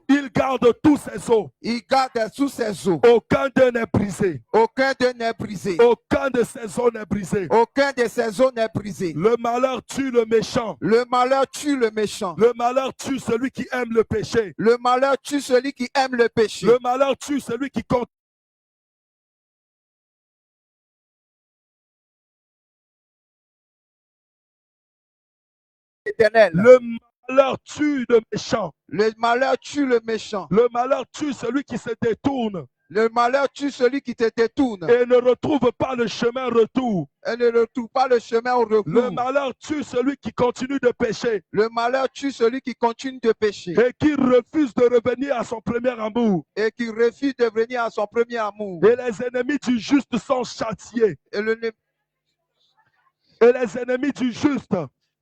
Il garde tous ses eaux. Il garde sous ses eaux. Aucun d'eux n'est brisé. Aucun d'eux n'est brisé. Aucun de ses eaux n'est brisé. Aucun de ses eaux n'est brisé. Le malheur tue le méchant. Le malheur tue le méchant. Le malheur tue celui qui aime le péché. Le malheur tue celui qui aime le péché. Le malheur tue celui qui compte. Éternel. Le malheur tue le méchant. Le malheur tue le méchant. Le malheur tue celui qui se détourne Le malheur tue celui qui te détourne et ne retrouve pas le chemin retour. et ne retrouve pas le chemin au Le retour. malheur tue celui qui continue de pécher Le malheur tue celui qui continue de pécher et qui refuse de revenir à son premier amour. et qui refuse de venir à son premier amour. Et les ennemis du juste sont châtiés. Et Et les ennemis du juste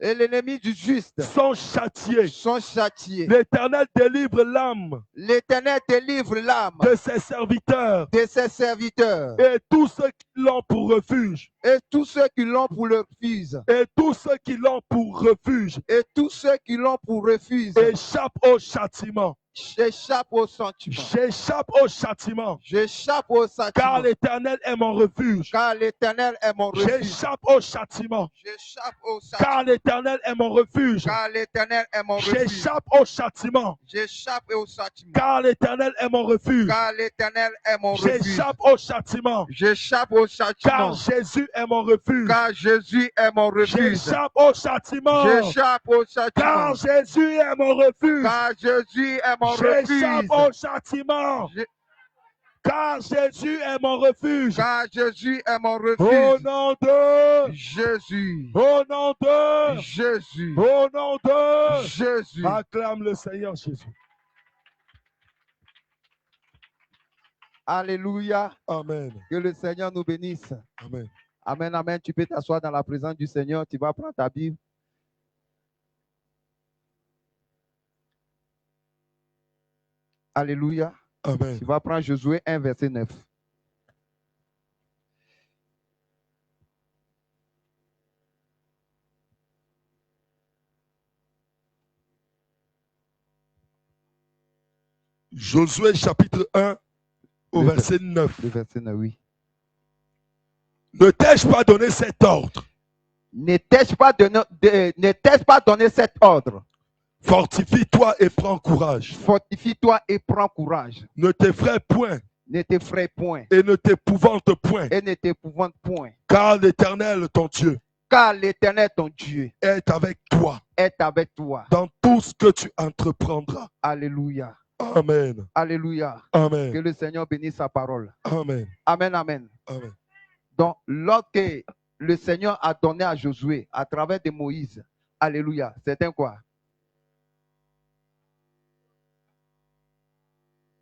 l'ennemi du juste sont châtiés. sont châtiés. L'Éternel délivre l'âme L'Éternel délivre l'âme de ses serviteurs de ses serviteurs et tous ceux qui l'ont pour refuge. et tous ceux qui l'ont pour le refuge. Et tous ceux qui l'ont pour refuge Et tous ceux qui l'ont pour refuge échappent au châtiment. j'échappe au sentiment. J'échappe au châtiment. J'échappe au Car sentiment. l'Éternel est mon refuge. Car l'Éternel est mon refuge. J'échappe au châtiment. J'échappe au Car sentiment. l'Éternel est mon refuge. Car l'Éternel est mon refuge. J'échappe au châtiment. J'échappe au sentiment. Car l'Éternel est mon refuge. Car l'Éternel est mon refuge. J'échappe au châtiment. J'échappe au Car châtiment. Jésus est mon refuge. Car Jésus est mon refuge. J'échappe au châtiment. J'échappe au Car châtiment. Jésus est mon refuge. Car Jésus est mon J'échappe refuge. au châtiment. Je- Car Jésus est mon refuge. Car Jésus est mon Au refuge. nom de. Jésus. Au nom de. Jésus. Au nom de. Jésus. Acclame le Seigneur Jésus. Alléluia. Amen. Que le Seigneur nous bénisse. Amen. Amen, amen. Tu peux t'asseoir dans la présence du Seigneur. Tu vas prendre ta Bible. Alléluia. Amen. Tu vas prendre Josué 1, verset 9. Josué chapitre 1 au Le verset 9. Le verset 9, oui. Ne t'ai-je pas donné cet ordre? Ne t'ai-je pas donné cet ordre? Fortifie-toi et prends courage. Fortifie-toi et prends courage. Ne t'effraie point Ne t'effraie point et ne t'épouvante point, et ne t'épouvante point. car l'Éternel, ton Dieu, Car l'Éternel, ton Dieu, est avec toi est avec toi. dans tout ce que tu entreprendras. Alléluia. Amen. Alléluia. Que Amen. le Seigneur bénisse sa parole. Amen. Amen, amen. Amen. Donc, lorsque le Seigneur a donné à Josué, à travers de Moïse, alléluia, c'est un quoi?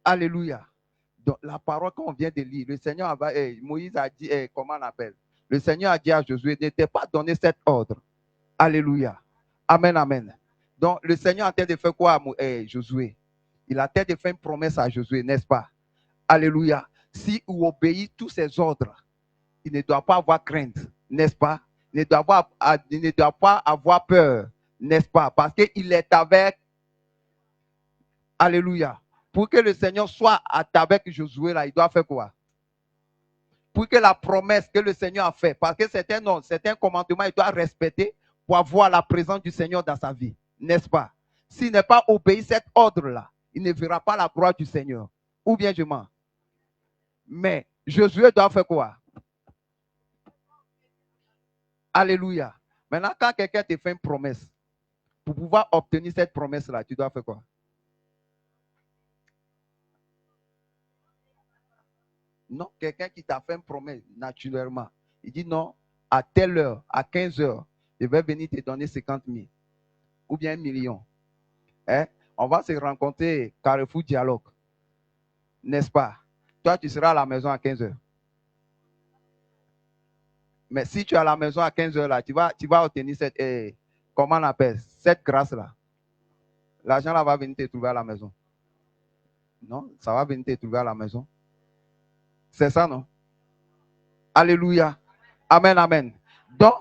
Alléluia. Donc, la parole qu'on vient de lire, le Seigneur Moïse a dit, comment on appelle? Le Seigneur a dit à Josué, ne t'ai pas donné cet ordre. Alléluia. Amen, amen. Donc, le Seigneur a tenté de faire quoi à Josué? Il a tenté de faire une promesse à Josué, n'est-ce pas? Alléluia. Si il obéit tous ses ordres, il ne doit pas avoir crainte, n'est-ce pas? Il ne doit pas avoir peur, n'est-ce pas? Parce qu'il est avec. Alléluia. Pour que le Seigneur soit avec Josué, là, il doit faire quoi? Pour que la promesse que le Seigneur a faite, parce que c'est un commandement, il doit respecter pour avoir la présence du Seigneur dans sa vie, n'est-ce pas? S'il n'est pas obéi cet ordre-là, il ne verra pas la gloire du Seigneur. Ou bien je mens. Mais Josué doit faire quoi? Alléluia. Maintenant, quand quelqu'un te fait une promesse, pour pouvoir obtenir cette promesse-là, tu dois faire quoi? Non, quelqu'un qui t'a fait une promesse naturellement. Il dit non, à telle heure, à 15 heures, je vais venir te donner 50 000 ou bien 1 million. Hein? On va se rencontrer Carrefour Dialogue. N'est-ce pas? Toi, tu seras à la maison à 15 heures. Mais si tu es à la maison à 15 heures, là, tu vas obtenir cette, comment on appelle, cette grâce-là. L'argent là va venir te trouver à la maison. Non, ça va venir te trouver à la maison. C'est ça, non? Alléluia. Amen, amen. Donc,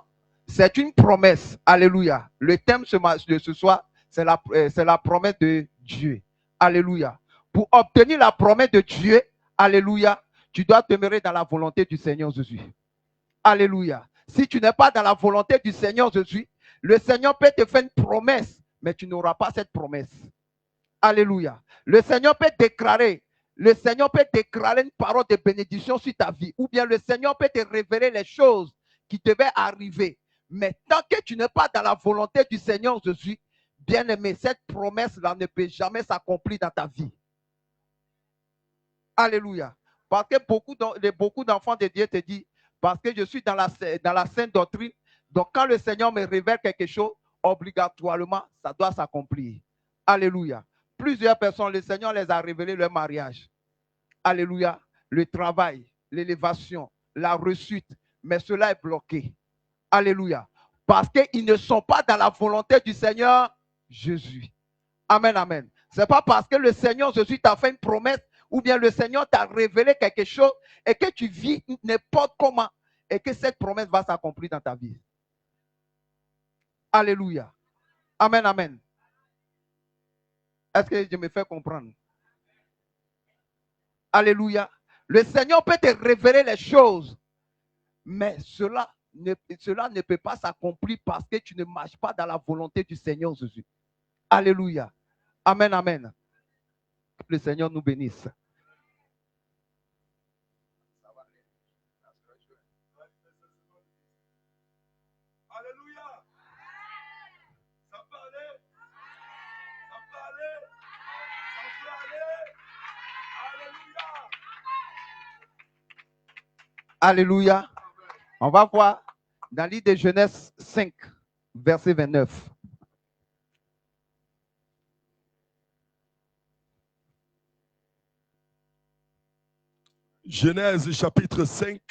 c'est une promesse. Alléluia. Le thème de ce soir, c'est la promesse de Dieu. Alléluia. Pour obtenir la promesse de Dieu, alléluia, tu dois demeurer dans la volonté du Seigneur Jésus. Alléluia. Si tu n'es pas dans la volonté du Seigneur Jésus, le Seigneur peut te faire une promesse, mais tu n'auras pas cette promesse. Alléluia. Le Seigneur peut déclarer une parole de bénédiction sur ta vie. Ou bien le Seigneur peut te révéler les choses qui devaient arriver. Mais tant que tu n'es pas dans la volonté du Seigneur Jésus, bien-aimé, cette promesse-là ne peut jamais s'accomplir dans ta vie. Alléluia. Parce que beaucoup d'enfants de Dieu te disent, parce que je suis dans la sainte doctrine, donc quand le Seigneur me révèle quelque chose, obligatoirement, ça doit s'accomplir. Alléluia. Plusieurs personnes, le Seigneur les a révélé leur mariage. Alléluia. Le travail, l'élévation, la réussite. Mais cela est bloqué. Alléluia. Parce qu'ils ne sont pas dans la volonté du Seigneur Jésus. Amen, amen. Ce n'est pas parce que le Seigneur Jésus t'a fait une promesse ou bien le Seigneur t'a révélé quelque chose et que tu vis n'importe comment et que cette promesse va s'accomplir dans ta vie. Alléluia. Amen, amen. Est-ce que je me fais comprendre? Alléluia. Le Seigneur peut te révéler les choses, mais cela ne peut pas s'accomplir parce que tu ne marches pas dans la volonté du Seigneur Jésus. Alléluia. Amen, amen. Que le Seigneur nous bénisse. Alléluia. Ça peut aller. Ça peut aller. Ça peut aller. Alléluia. Alléluia. On va voir dans le livre de Genèse 5, verset 29. Genèse chapitre 5,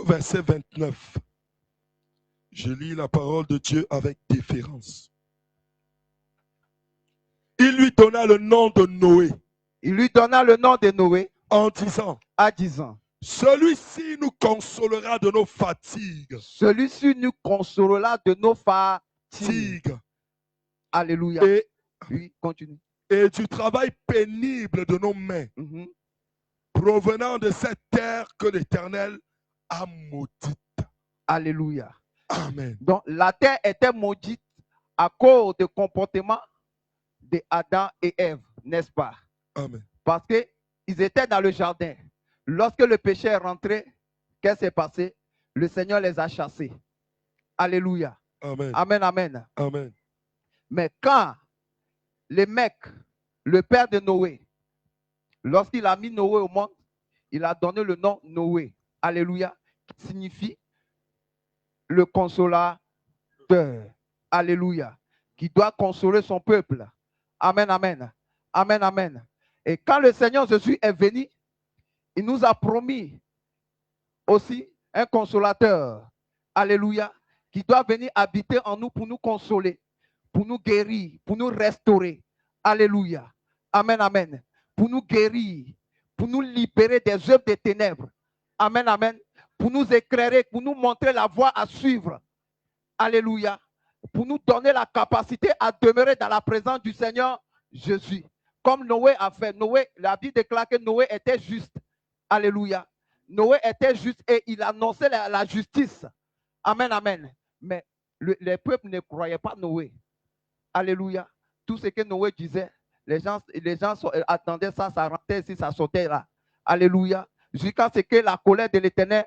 verset 29. Je lis la parole de Dieu avec déférence. Il lui donna le nom de Noé. Il lui donna le nom de Noé En disant, à 10 ans. celui-ci nous consolera de nos fatigues. Celui-ci nous consolera de nos fatigues. Alléluia. Et, Oui, continue. et du travail pénible de nos mains, provenant de cette terre que l'Éternel a maudite. Alléluia. Amen. Donc, la terre était maudite à cause du comportement de Adam et Ève, n'est-ce pas? Amen. Parce qu'ils étaient dans le jardin. Lorsque le péché est rentré, qu'est-ce qui s'est passé? Le Seigneur les a chassés. Alléluia. Amen. Amen, amen. Amen. Mais quand le mec, le père de Noé, lorsqu'il a mis Noé au monde, il a donné le nom Noé. Alléluia. Qui signifie le consolateur. Alléluia. Qui doit consoler son peuple. Amen, amen. Amen, amen. Et quand le Seigneur Jésus est venu, il nous a promis aussi un consolateur. Alléluia. Qui doit venir habiter en nous pour nous consoler, pour nous guérir, pour nous restaurer. Alléluia. Amen, amen. Pour nous guérir, pour nous libérer des œuvres des ténèbres. Amen, amen. Pour nous éclairer, pour nous montrer la voie à suivre. Alléluia. Pour nous donner la capacité à demeurer dans la présence du Seigneur Jésus. Comme Noé a fait. Noé, la Bible déclare que Noé était juste. Alléluia. Noé était juste et il annonçait la justice. Amen, amen. Mais les peuples ne croyaient pas Noé. Alléluia. Tout ce que Noé disait, les gens attendaient ça, ça rentrait ici, ça sautait là. Alléluia. Jusqu'à ce que la colère de l'Éternel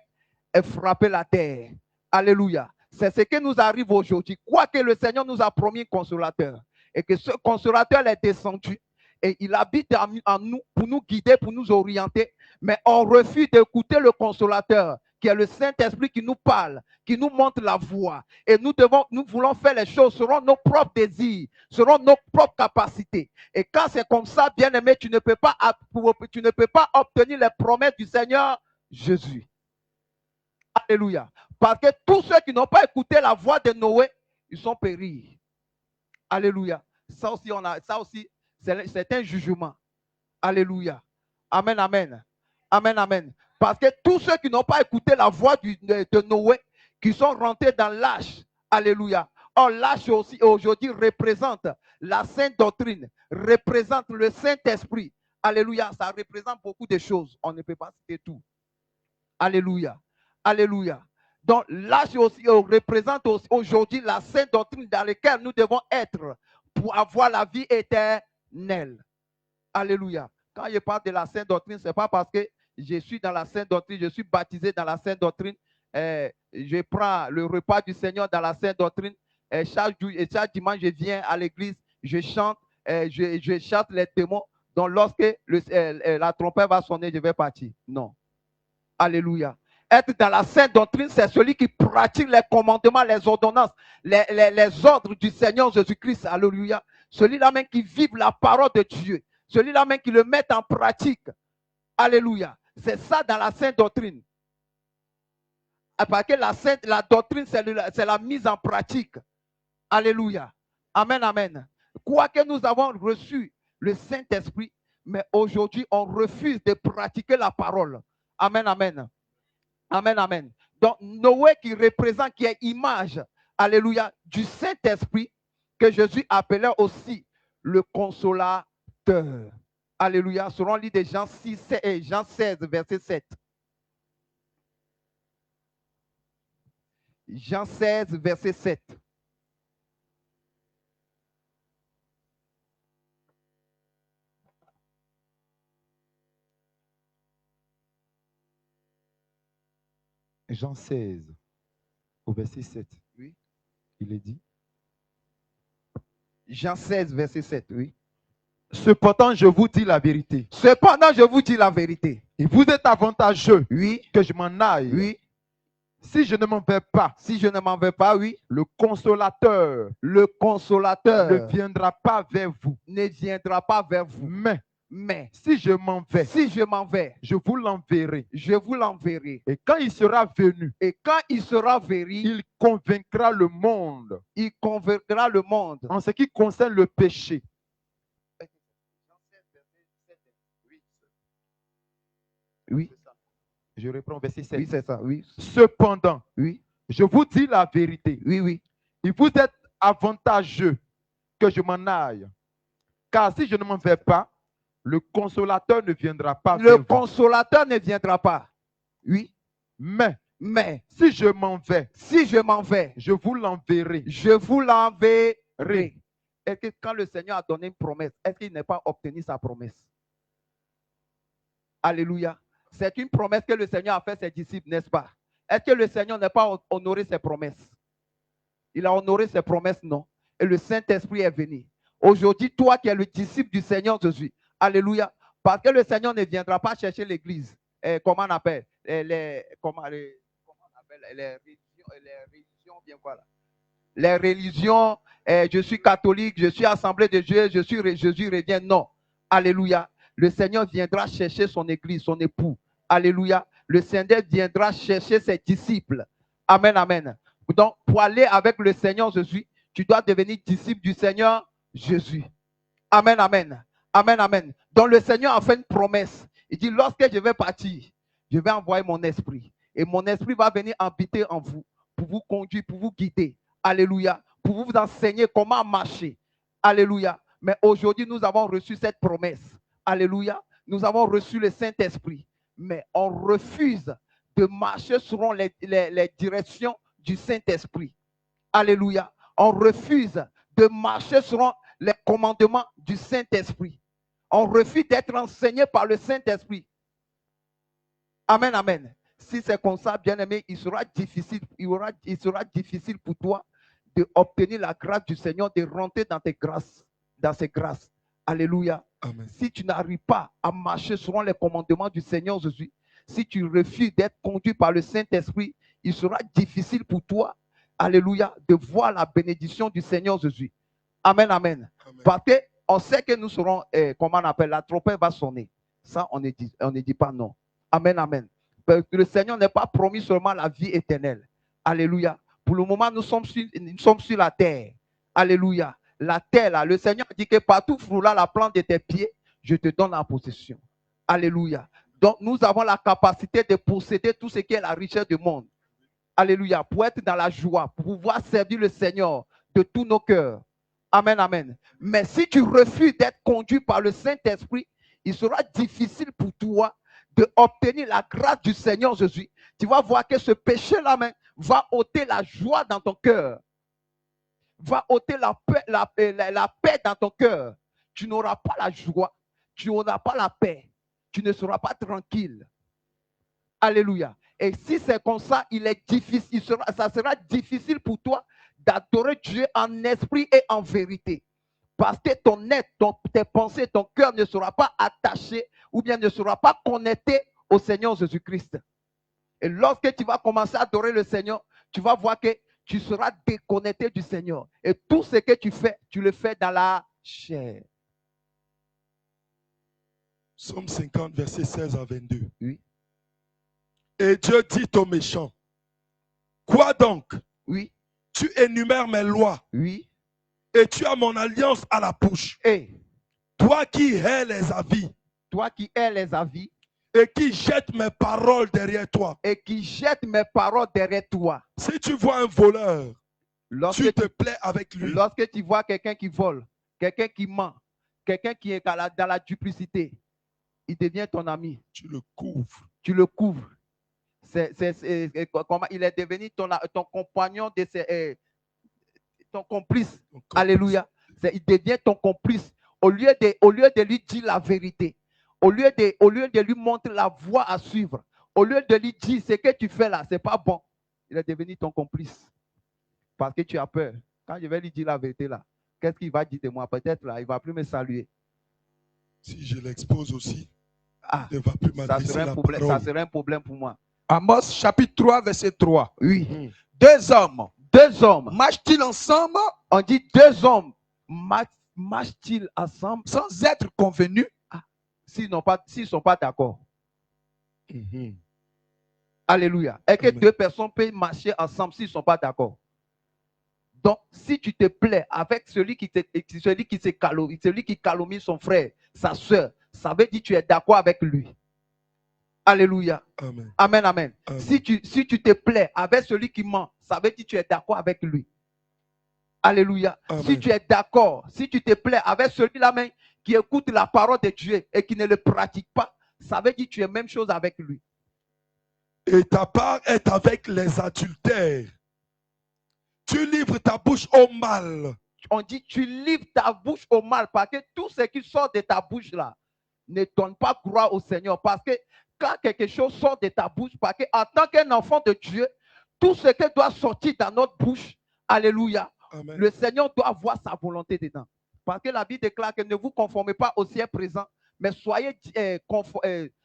ait frappé la terre. Alléluia. C'est ce qui nous arrive aujourd'hui. Quoique le Seigneur nous a promis un consolateur. Et que ce consolateur est descendu. Et il habite en nous pour nous guider, pour nous orienter. Mais on refuse d'écouter le consolateur, qui est le Saint-Esprit qui nous parle, qui nous montre la voie. Et nous voulons faire les choses selon nos propres désirs, selon nos propres capacités. Et quand c'est comme ça, bien-aimé, tu ne peux pas obtenir les promesses du Seigneur Jésus. Alléluia. Parce que tous ceux qui n'ont pas écouté la voix de Noé, ils sont péris. Alléluia. Ça aussi, c'est un jugement. Alléluia. Amen, amen. Amen, amen. Parce que tous ceux qui n'ont pas écouté la voix de Noé, qui sont rentrés dans l'âge. Alléluia. Or, l'âge aussi aujourd'hui représente la sainte doctrine, représente le Saint-Esprit. Alléluia. Ça représente beaucoup de choses. On ne peut pas citer tout. Alléluia. Alléluia. Donc, l'âge aussi représente aujourd'hui la sainte doctrine dans laquelle nous devons être pour avoir la vie éternelle. Alléluia. Quand je parle de la sainte doctrine, ce n'est pas parce que je suis dans la sainte doctrine, je suis baptisé dans la sainte doctrine. Je prends le repas du Seigneur dans la sainte doctrine. Chaque dimanche, je viens à l'église, je chante, je chante les démons. Donc, lorsque la trompette va sonner, je vais partir. Non. Alléluia. Être dans la sainte doctrine, c'est celui qui pratique les commandements, les ordonnances, les ordres du Seigneur Jésus-Christ. Alléluia. Celui-là même qui vive la parole de Dieu. Celui-là même qui le met en pratique. Alléluia. C'est ça dans la sainte doctrine. Parce que la doctrine, c'est la mise en pratique. Alléluia. Amen, amen. Quoique nous avons reçu le Saint-Esprit, mais aujourd'hui, on refuse de pratiquer la parole. Amen, amen. Amen, amen. Donc, Noé qui représente, qui est image, alléluia, du Saint-Esprit, que Jésus appelait aussi le consolateur. Alléluia. Selon l'île de Jean 16, verset 7. Jean 16, verset 7. Jean 16, au verset 7. Oui. Il est dit. Jean 16, verset 7, oui. Cependant, je vous dis la vérité. Cependant, je vous dis la vérité. Il vous est avantageux, oui, que je m'en aille. Oui. Si je ne m'en vais pas, si je ne m'en vais pas, oui, le consolateur ne viendra pas vers vous. Ne viendra pas vers vous. Mais si je m'en vais, je vous l'enverrai. Je vous l'enverrai. Et quand il sera venu, il convaincra le monde. Il convaincra le monde en ce qui concerne le péché. Oui. Je reprends verset 7. Oui, c'est ça, oui. Cependant, oui, je vous dis la vérité. Oui, oui. Il vous est avantageux que je m'en aille. Car si je ne m'en vais pas, le consolateur ne viendra pas. Le consolateur ne viendra pas. Oui. Mais Mais si je m'en vais, si je m'en vais, je vous l'enverrai. je vous l'enverrai. Est-ce que quand le Seigneur a donné une promesse, est-ce qu'il n'a pas obtenu sa promesse? Alléluia. C'est une promesse que le Seigneur a fait à ses disciples, n'est-ce pas? Est-ce que le Seigneur n'a pas honoré ses promesses? Il a honoré ses promesses, non? Et le Saint-Esprit est venu. Aujourd'hui, toi qui es le disciple du Seigneur Jésus, alléluia, parce que le Seigneur ne viendra pas chercher l'église. Comment on appelle? Les religions, bien voilà. Les religions, je suis catholique, je suis assemblée de Dieu, Jésus revient. Non. Alléluia. Le Seigneur viendra chercher son église, son époux. Alléluia. Le Seigneur viendra chercher ses disciples. Amen, amen. Donc, pour aller avec le Seigneur Jésus, tu dois devenir disciple du Seigneur Jésus. Amen, amen. Amen, amen. Donc, le Seigneur a fait une promesse. Il dit, lorsque je vais partir, je vais envoyer mon esprit. Et mon esprit va venir habiter en vous, pour vous conduire, pour vous guider. Alléluia. Pour vous enseigner comment marcher. Alléluia. Mais aujourd'hui, nous avons reçu cette promesse. Alléluia. Nous avons reçu le Saint-Esprit. Mais on refuse de marcher selon les directions du Saint-Esprit. Alléluia. On refuse de marcher selon les commandements du Saint-Esprit. On refuse d'être enseigné par le Saint-Esprit. Amen, amen. Si c'est comme ça, bien-aimé, il sera difficile pour toi d'obtenir la grâce du Seigneur, de rentrer dans tes grâces, dans ses grâces. Alléluia. Amen. Si tu n'arrives pas à marcher selon les commandements du Seigneur Jésus, si tu refuses d'être conduit par le Saint-Esprit, il sera difficile pour toi, alléluia, de voir la bénédiction du Seigneur Jésus. Amen, amen. Amen. Parce qu'on sait que nous serons, comment on appelle, la trompette va sonner. Ça, on ne dit pas non. Amen, amen. Parce que le Seigneur n'est pas promis seulement la vie éternelle. Alléluia. Pour le moment, nous sommes sur la terre. Alléluia. La terre, là, le Seigneur dit que partout où là la plante de tes pieds, je te donne la possession. Alléluia. Donc, nous avons la capacité de posséder tout ce qui est la richesse du monde. Alléluia. Pour être dans la joie, pour pouvoir servir le Seigneur de tous nos cœurs. Amen, amen. Mais si tu refuses d'être conduit par le Saint-Esprit, il sera difficile pour toi d'obtenir la grâce du Seigneur Jésus. Tu vas voir que ce péché-là même va ôter la joie dans ton cœur. Va ôter la paix dans ton cœur. Tu n'auras pas la joie. Tu n'auras pas la paix. Tu ne seras pas tranquille. Alléluia. Et si c'est comme ça, ça sera difficile pour toi d'adorer Dieu en esprit et en vérité. Parce que ton être, tes pensées, ton cœur ne sera pas attaché ou bien ne sera pas connecté au Seigneur Jésus-Christ. Et lorsque tu vas commencer à adorer le Seigneur, tu vas voir que tu seras déconnecté du Seigneur. Et tout ce que tu fais, tu le fais dans la chair. Psaume 50, versets 16 à 22. Oui. Et Dieu dit aux méchants, quoi donc? Oui. Tu énumères mes lois. Oui. Et tu as mon alliance à la bouche. Et toi qui hais les avis. Toi qui hais les avis. Et qui jette mes paroles derrière toi. Et qui jette mes paroles derrière toi. Si tu vois un voleur, tu te plais avec lui. Lorsque tu vois quelqu'un qui vole, quelqu'un qui ment, quelqu'un qui est dans la duplicité, il devient ton ami. Tu le couvres. Tu le couvres. Comment il est devenu ton compagnon, ton complice. Alléluia. Il devient ton complice. Au lieu de lui dire la vérité, au lieu de lui montrer la voie à suivre, au lieu de lui dire ce que tu fais là, ce n'est pas bon, il est devenu ton complice. Parce que tu as peur. Quand je vais lui dire la vérité là, qu'est-ce qu'il va dire de moi? Peut-être là, il ne va plus me saluer. Si je l'expose aussi, il ne va plus m'adresser la parole. Ça serait un problème pour moi. Amos chapitre 3, verset 3. Oui. Deux hommes marchent-ils ensemble? On dit deux hommes marchent-ils ensemble sans être convenus? S'ils ne sont pas d'accord. Alléluia. Est-ce que deux personnes peuvent marcher ensemble s'ils ne sont pas d'accord? Donc, si tu te plais avec celui qui calomnie son frère, sa soeur, ça veut dire que tu es d'accord avec lui. Alléluia. Amen. Amen, amen. Amen. Si tu te plais avec celui qui ment, ça veut dire que tu es d'accord avec lui. Alléluia. Amen. Si tu es d'accord, si tu te plais avec celui-là même qui écoute la parole de Dieu et qui ne le pratique pas, ça veut dire que tu es même chose avec lui. Et ta part est avec les adultères. Tu livres ta bouche au mal. On dit tu livres ta bouche au mal parce que tout ce qui sort de ta bouche là ne donne pas gloire au Seigneur. Parce que quand quelque chose sort de ta bouche, parce qu'en tant qu'un enfant de Dieu, tout ce qui doit sortir dans notre bouche, alléluia, Amen. le Seigneur doit avoir sa volonté dedans. Parce que la Bible déclare que ne vous conformez pas au ciel présent, mais soyez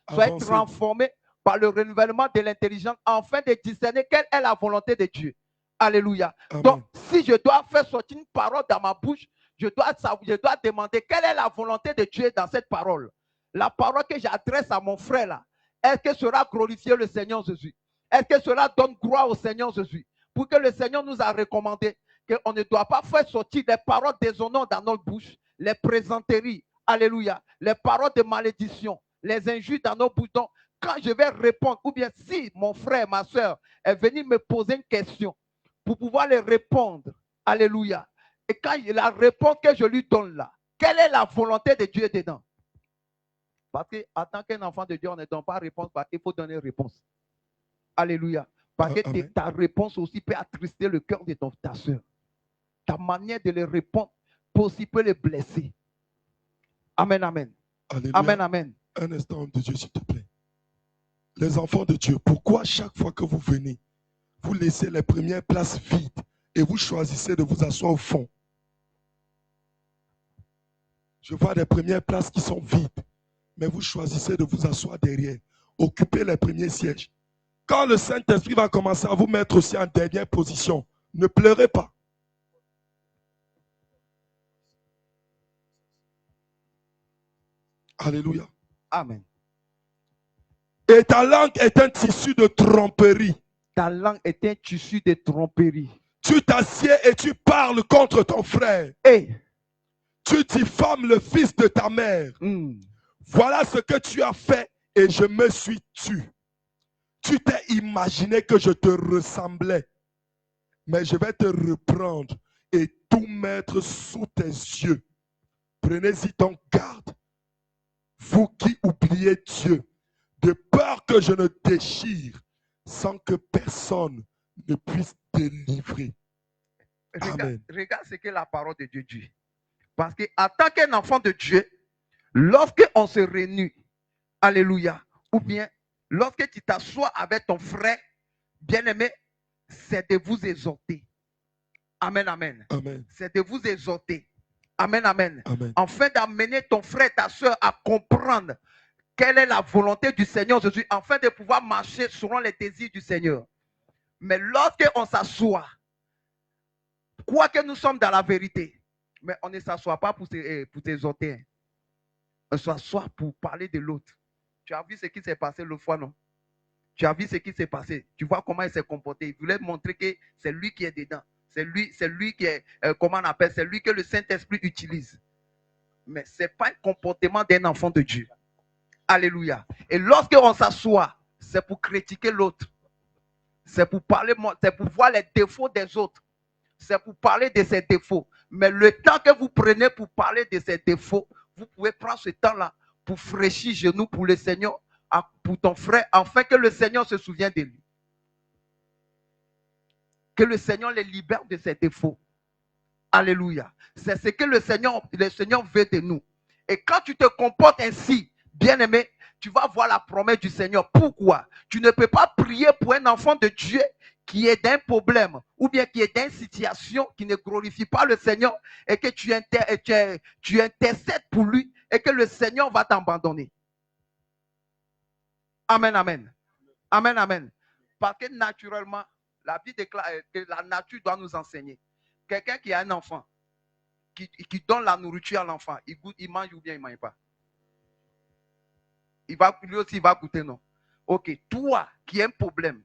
Avancez. transformés par le renouvellement de l'intelligence afin de discerner quelle est la volonté de Dieu. Alléluia. Amen. Donc, si je dois faire sortir une parole dans ma bouche, je dois demander quelle est la volonté de Dieu dans cette parole. La parole que j'adresse à mon frère là, est-ce que cela glorifie le Seigneur Jésus? Est-ce que cela donne gloire au Seigneur Jésus? Pour que le Seigneur nous a recommandé qu'on ne doit pas faire sortir des paroles déshonorantes dans notre bouche, les présenteries, alléluia, les paroles de malédiction, les injures dans nos bouches. Donc, quand je vais répondre, ou bien si mon frère, ma soeur est venu me poser une question, pour pouvoir les répondre, alléluia. Et quand la réponse que je lui donne là, quelle est la volonté de Dieu dedans? Parce qu'en tant qu'un enfant de Dieu, on ne donne pas réponse parce qu'il faut donner réponse. Alléluia. Parce que ta réponse aussi peut attrister le cœur de ta soeur. Ta manière de les répondre peut aussi les blesser. Amen, amen. Alléluia. Amen, amen. Un instant, homme de Dieu, s'il te plaît. Les enfants de Dieu, pourquoi chaque fois que vous venez, vous laissez les premières places vides et vous choisissez de vous asseoir au fond? Je vois des premières places qui sont vides, mais vous choisissez de vous asseoir derrière. Occupez les premiers sièges. Quand le Saint-Esprit va commencer à vous mettre aussi en dernière position, ne pleurez pas. Alléluia. Amen. Et ta langue est un tissu de tromperie. Ta langue est un tissu de tromperie. Tu t'assieds et tu parles contre ton frère. Hey. Tu diffames le fils de ta mère. Voilà ce que tu as fait et je me suis tu. Tu t'es imaginé que je te ressemblais. Mais je vais te reprendre et tout mettre sous tes yeux. Prenez-y donc garde. Vous qui oubliez Dieu, de peur que je ne déchire sans que personne ne puisse délivrer. Amen. Regarde ce que la parole de Dieu dit. Parce qu'en tant qu'un enfant de Dieu, lorsqu'on se réunit, alléluia, ou bien lorsque tu t'assois avec ton frère, bien-aimé, c'est de vous exhorter. Amen, amen. Amen. C'est de vous exhorter. Amen, amen. Amen. Afin d'amener ton frère, ta soeur à comprendre quelle est la volonté du Seigneur Jésus, afin de pouvoir marcher selon les désirs du Seigneur. Mais lorsqu'on s'assoit, quoique nous sommes dans la vérité, mais on ne s'assoit pas pour t'exhorter. On s'assoit pour parler de l'autre. Tu as vu ce qui s'est passé l'autre fois, non? Tu as vu ce qui s'est passé. Tu vois comment il s'est comporté. Il voulait montrer que c'est lui qui est dedans. C'est lui qui est, comment on appelle, c'est lui que le Saint-Esprit utilise. Mais ce n'est pas un comportement d'un enfant de Dieu. Alléluia. Et lorsqu'on s'assoit, c'est pour critiquer l'autre. C'est pour parler, c'est pour voir les défauts des autres. C'est pour parler de ses défauts. Mais le temps que vous prenez pour parler de ses défauts, vous pouvez prendre ce temps-là pour fraîchir genoux pour le Seigneur, pour ton frère, afin que le Seigneur se souvienne de lui. Que le Seigneur les libère de ses défauts. Alléluia. C'est ce que le Seigneur veut de nous. Et quand tu te comportes ainsi, bien-aimé, tu vas voir la promesse du Seigneur. Pourquoi? Tu ne peux pas prier pour un enfant de Dieu qui est d'un problème ou bien qui est dans une situation qui ne glorifie pas le Seigneur et que tu intercèdes pour lui et que le Seigneur va t'abandonner. Amen, amen. Amen, amen. Parce que naturellement, la Bible déclare que la nature doit nous enseigner. Quelqu'un qui a un enfant, qui donne la nourriture à l'enfant, il mange ou bien il ne mange pas. Lui aussi, il va goûter, non? Ok, toi qui as un problème,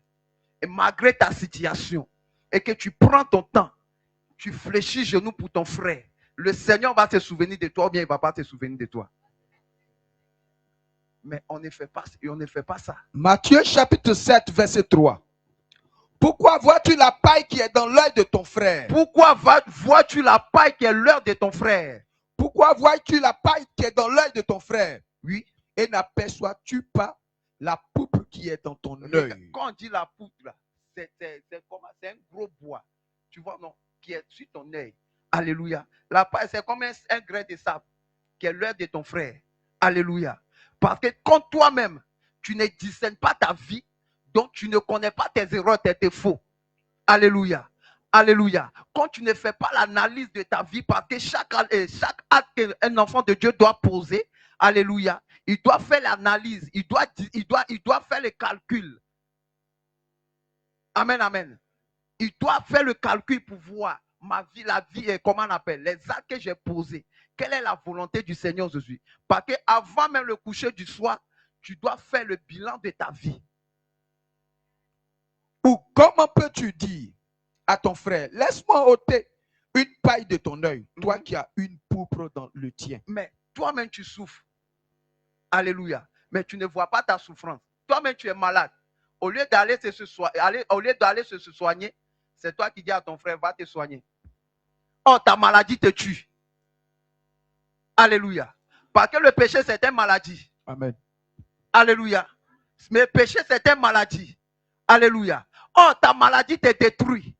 et malgré ta situation, et que tu prends ton temps, tu fléchis genoux pour ton frère, le Seigneur va se souvenir de toi ou bien il ne va pas se souvenir de toi. Mais on ne fait pas ça. Matthieu chapitre 7, verset 3. Pourquoi vois-tu la paille qui est dans l'œil de ton frère? Pourquoi vois-tu la paille qui est l'œil de ton frère? Pourquoi vois-tu la paille qui est dans l'œil de ton frère? Oui. Et n'aperçois-tu pas la poupe qui est dans ton Regarde, œil. quand on dit la poutre, là, c'est un gros bois, tu vois, non, qui est sur ton œil. Alléluia. La paille, c'est comme un grain de sable qui est l'œil de ton frère. Alléluia. Parce que quand toi-même, tu ne discernes pas ta vie, donc tu ne connais pas tes erreurs, tes défauts. Alléluia. Alléluia. Quand tu ne fais pas l'analyse de ta vie, parce que chaque acte qu'un enfant de Dieu doit poser, alléluia, il doit faire l'analyse, il doit faire le calcul. Amen, amen. Il doit faire le calcul pour voir ma vie, la vie, comment on appelle, les actes que j'ai posés. Quelle est la volonté du Seigneur Jésus? Parce qu'avant même le coucher du soir, tu dois faire le bilan de ta vie. Ou comment peux-tu dire à ton frère, laisse-moi ôter une paille de ton œil, toi qui as une pourpre dans le tien. Mais toi-même tu souffres. Alléluia. Mais tu ne vois pas ta souffrance. Toi-même tu es malade. Au lieu d'aller se soigner, c'est toi qui dis à ton frère, va te soigner. Oh, ta maladie te tue. Alléluia. Parce que le péché, c'est une maladie. Amen. Alléluia. Mais le péché, c'est une maladie. Alléluia. Oh, ta maladie te détruit.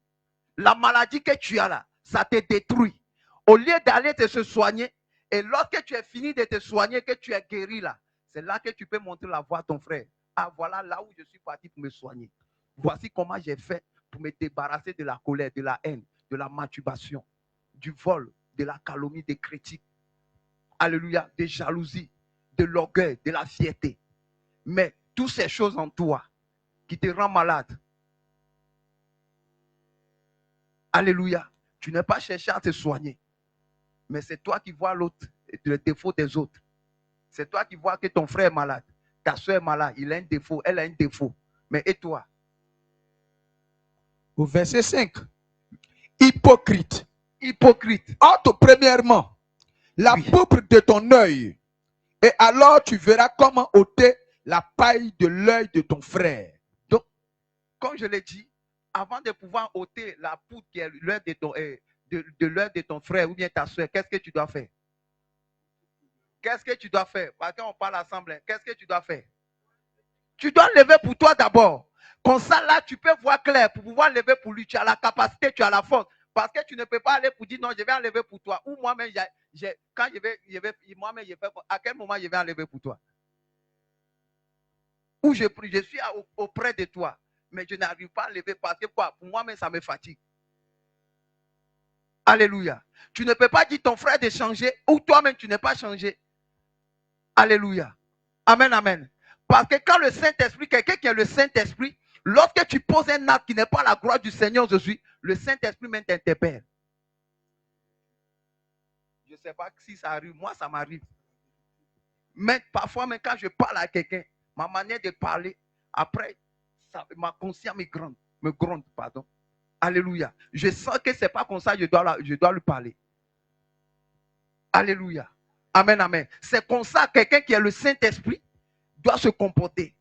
La maladie que tu as là, ça te détruit. Au lieu d'aller se soigner, et lorsque tu es fini de te soigner, que tu es guéri là, c'est là que tu peux montrer la voie à ton frère. Ah, voilà là où je suis parti pour me soigner. Voici comment j'ai fait pour me débarrasser de la colère, de la haine, de la masturbation, du vol, de la calomnie, des critiques. Alléluia, des jalousies, de l'orgueil, de la fierté. Mais toutes ces choses en toi qui te rendent malade. Alléluia, tu n'es pas cherché à te soigner. Mais c'est toi qui vois l'autre, le défaut des autres. C'est toi qui vois que ton frère est malade. Ta soeur est malade, il a un défaut, elle a un défaut. Mais et toi? Au verset 5. Hypocrite. Hypocrite. Ôte premièrement la pourpre de ton œil, et alors tu verras comment ôter la paille de l'œil de ton frère. Donc, comme je l'ai dit, avant de pouvoir ôter la poudre qui est l'œil de l'œil de ton frère ou bien ta soeur, qu'est-ce que tu dois faire? Qu'est-ce que tu dois faire? Parce qu'on parle ensemble, qu'est-ce que tu dois faire? Tu dois lever pour toi d'abord. Comme ça, là, tu peux voir clair pour pouvoir lever pour lui. Tu as la capacité, tu as la force. Parce que tu ne peux pas aller pour dire non, je vais enlever pour toi. Ou moi-même, quand moi-même, à quel moment je vais enlever pour toi? Ou je suis auprès de toi, mais je n'arrive pas à lever parce que quoi? Pour moi-même, ça me fatigue. Alléluia. Tu ne peux pas dire ton frère de changer ou toi-même, tu n'es pas changé. Alléluia. Amen, amen. Parce que quand le Saint-Esprit, quelqu'un qui est le Saint-Esprit, lorsque tu poses un acte qui n'est pas la gloire du Seigneur Jésus, le Saint-Esprit même t'interpelle. Je ne sais pas si ça arrive. Moi, ça m'arrive. Mais parfois, même quand je parle à quelqu'un, ma manière de parler, après, ma conscience me gronde. Alléluia. Je sens que ce n'est pas comme ça que je dois lui parler. Alléluia. Amen, amen. C'est comme ça que quelqu'un qui est le Saint-Esprit doit se comporter.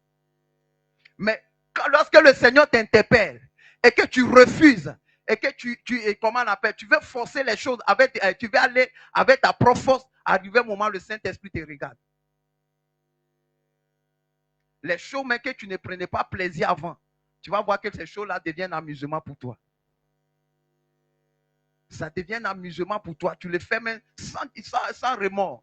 Mais lorsque le Seigneur t'interpelle et que tu refuses et que comment on appelle, tu veux forcer les choses, tu veux aller avec ta propre force, arrivé au moment où le Saint-Esprit te regarde. Les choses mais que tu ne prenais pas plaisir avant, tu vas voir que ces choses-là deviennent un amusement pour toi. Ça devient un amusement pour toi. Tu le fais même sans remords.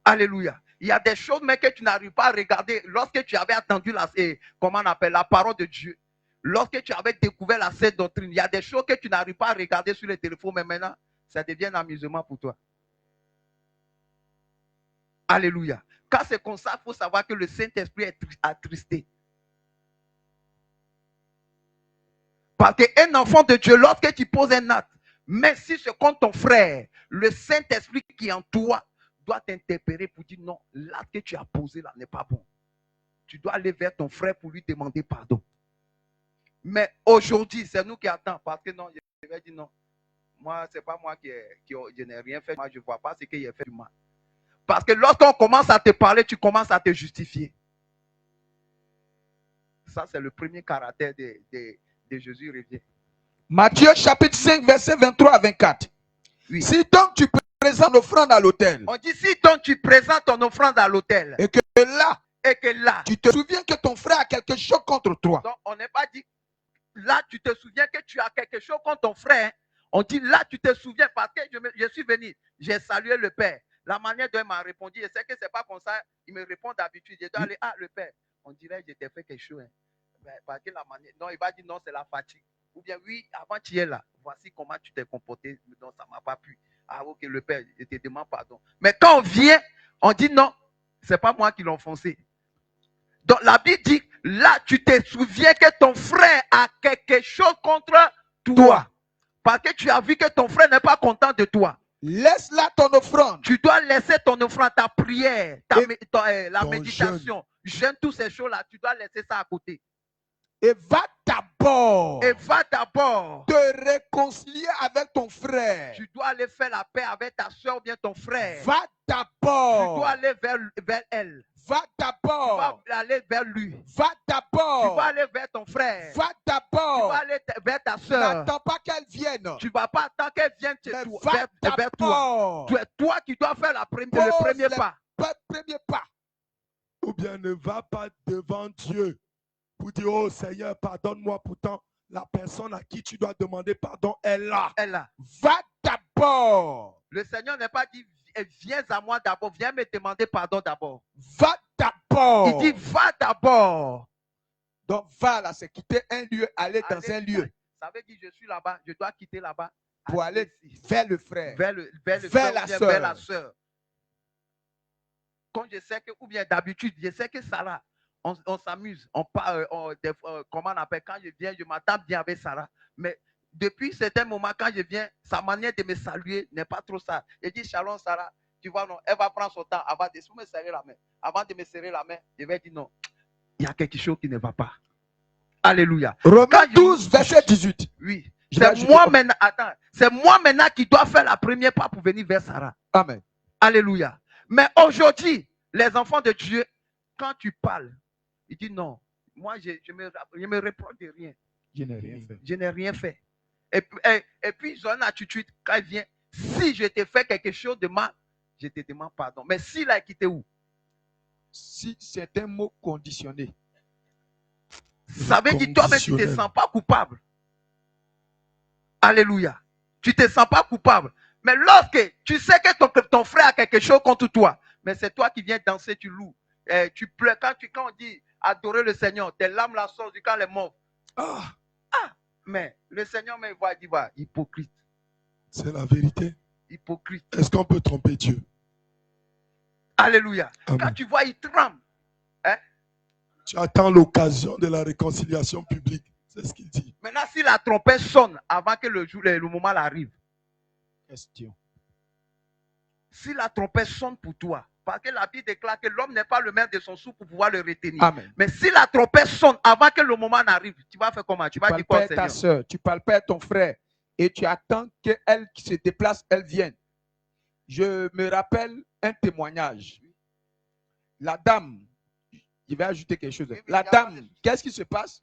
Alléluia. Il y a des choses mais que tu n'arrives pas à regarder lorsque tu avais entendu la parole de Dieu. Lorsque tu avais découvert la sainte doctrine, il y a des choses que tu n'arrives pas à regarder sur le téléphone, mais maintenant, ça devient un amusement pour toi. Alléluia. Quand c'est comme ça, il faut savoir que le Saint-Esprit est attristé. Parce qu'un enfant de Dieu, lorsque tu poses un acte, mais si c'est contre ton frère, le Saint-Esprit qui est en toi doit t'interpeller pour dire non, l'acte que tu as posé là n'est pas bon. Tu dois aller vers ton frère pour lui demander pardon. Mais aujourd'hui, c'est nous qui attendons. Parce que non, je vais dire non. Moi, ce n'est pas moi qui je n'ai rien fait. Moi, je ne vois pas ce qu'il a fait du mal. Parce que lorsqu'on commence à te parler, tu commences à te justifier. Ça, c'est le premier caractère de Jésus revient. Matthieu chapitre 5, verset 23 à 24. Oui. Si donc tu présentes l'offrande à l'autel. On dit si donc tu présentes ton offrande à l'autel. Et que là, Et que là, tu te souviens que ton frère a quelque chose contre toi. donc on n'est pas dit, là tu te souviens que tu as quelque chose contre ton frère. On dit là tu te souviens parce que je suis venu, j'ai salué le Père. La manière dont il m'a répondu, je sais que c'est pas comme ça, il me répond d'habitude. Je dois aller, ah le Père, on dirait que je t'ai fait quelque chose. Parce que la manière, non, il va dire non, c'est la fatigue. Ou bien oui, avant tu es là, voici comment tu t'es comporté, non, ça ne m'a pas plu. Ah ok, le Père, je te demande pardon. Mais quand on vient, on dit non, c'est pas moi qui l'ai enfoncé. Donc la Bible dit, là tu te souviens que ton frère a quelque chose contre toi. Parce que tu as vu que ton frère n'est pas content de toi. Laisse là ton offrande. Tu dois laisser ton offrande, ta prière, la ton méditation, jeûne, toutes ces choses-là, tu dois laisser ça à côté. Et va d'abord te réconcilier avec ton frère. Tu dois aller faire la paix avec ta soeur ou bien ton frère. Va d'abord. Tu dois aller vers elle. Va Tu d'abord. vas aller vers lui. Va Tu d'abord. vas aller vers ton frère. Va Tu d'abord. vas aller vers ta soeur. N'attends pas qu'elle vienne. Tu ne vas pas attendre qu'elle vienne Mais vers toi. Tu es toi qui dois faire le premier pas. Premier pas. Ou bien ne va pas devant Dieu pour dire, oh Seigneur, pardonne-moi. Pourtant, la personne à qui tu dois demander pardon est là. Elle là. Va d'abord. Le Seigneur n'est pas dit, viens à moi d'abord, viens me demander pardon d'abord. Va d'abord. Il dit, va d'abord. Donc, va là, c'est quitter un lieu, aller dans un lieu. Ça veut dire, je suis là-bas, je dois quitter là-bas. Pour aller vers le frère. Vers la soeur. Quand je sais que, ou bien d'habitude, je sais que Sarah, on s'amuse, on parle, comment on appelle, quand je viens, je m'attends bien avec Sarah. Mais depuis certains moments, quand je viens, sa manière de me saluer n'est pas trop ça. Je dis, Shalom Sarah, tu vois, non, elle va prendre son temps avant de me serrer la main. Avant de me serrer la main, je vais dire non, il y a quelque chose qui ne va pas. Alléluia. Romains 12, verset 18. Oui. C'est moi maintenant, attends, c'est moi maintenant qui dois faire la première pas pour venir vers Sarah. Amen. Alléluia. Mais aujourd'hui, les enfants de Dieu, quand tu parles, ils disent non, moi je me reproche de rien. Je n'ai rien fait. Je n'ai rien fait. Et puis ils ont une attitude, quand il vient, si je t'ai fait quelque chose de mal, je te demande pardon. Mais s'il a quitté où? Si c'est un mot conditionné. Ça veut dire toi-même, tu ne te sens pas coupable. Alléluia. Tu ne te sens pas coupable. Mais lorsque tu sais que ton frère a quelque chose contre toi, mais c'est toi qui viens danser, tu loues. Tu pleures. Quand on dit adorer le Seigneur, tes larmes la sortent du camp les morts. Mais le Seigneur me voit, il dit, hypocrite. C'est la vérité. Hypocrite. Est-ce qu'on peut tromper Dieu? Alléluia. Amen. Quand tu vois, il tremble. Tu attends l'occasion de la réconciliation publique. C'est ce qu'il dit. Maintenant, si la trompette sonne avant que le moment arrive. Question. Si la trompette sonne pour toi, parce que la Bible déclare que l'homme n'est pas le maître de son sou pour pouvoir le retenir. Amen. Mais si la trompette sonne avant que le moment n'arrive, tu vas faire comment? Tu vas dire quoi, Seigneur? Ta soeur, tu parles pas à ton frère et tu attends qu'elle qui se déplace, elle vienne. Je me rappelle un témoignage. La dame, je vais ajouter quelque chose. La dame, qu'est-ce qui se passe?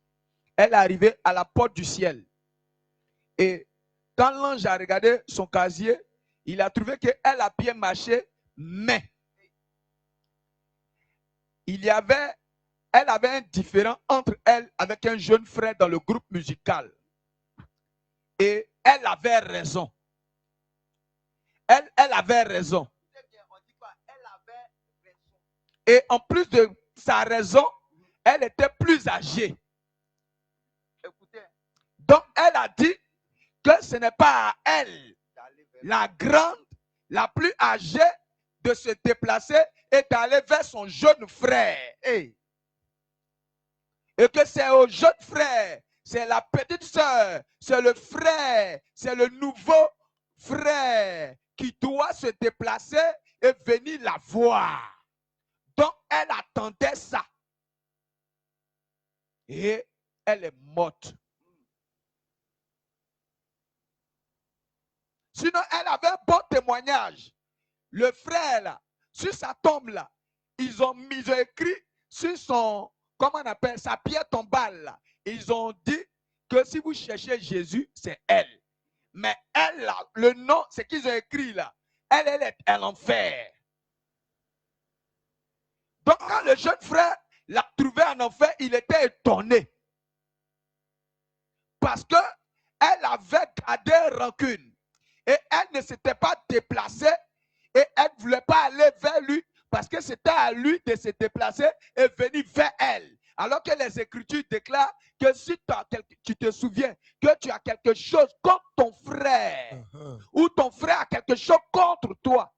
Elle est arrivée à la porte du ciel. Et quand l'ange a regardé son casier, il a trouvé qu'elle a bien marché, mais elle avait un différend entre elle avec un jeune frère dans le groupe musical. Et elle avait raison. Elle avait raison. Et en plus de sa raison, elle était plus âgée. Donc elle a dit que ce n'est pas à elle, la grande, la plus âgée, de se déplacer et d'aller vers son jeune frère. Et que c'est au jeune frère, c'est la petite soeur, c'est le frère, c'est le nouveau frère qui doit se déplacer et venir la voir. Donc elle attendait ça. Et elle est morte. Sinon, elle avait un bon témoignage. Le frère, là, sur sa tombe, là, ils ont écrit sur son, comment on appelle, sa pierre tombale, là. Ils ont dit que si vous cherchez Jésus, c'est elle. Mais elle, là, le nom, c'est qu'ils ont écrit là. Elle est en enfer. Donc quand le jeune frère l'a trouvé en enfer, il était étonné. Parce que elle avait gardé rancune. Et elle ne s'était pas déplacée. Et elle ne voulait pas aller vers lui. Parce que c'était à lui de se déplacer et venir vers elle. Alors que les Écritures déclarent que si tu te souviens que tu as quelque chose contre ton frère, ou ton frère a quelque chose contre toi,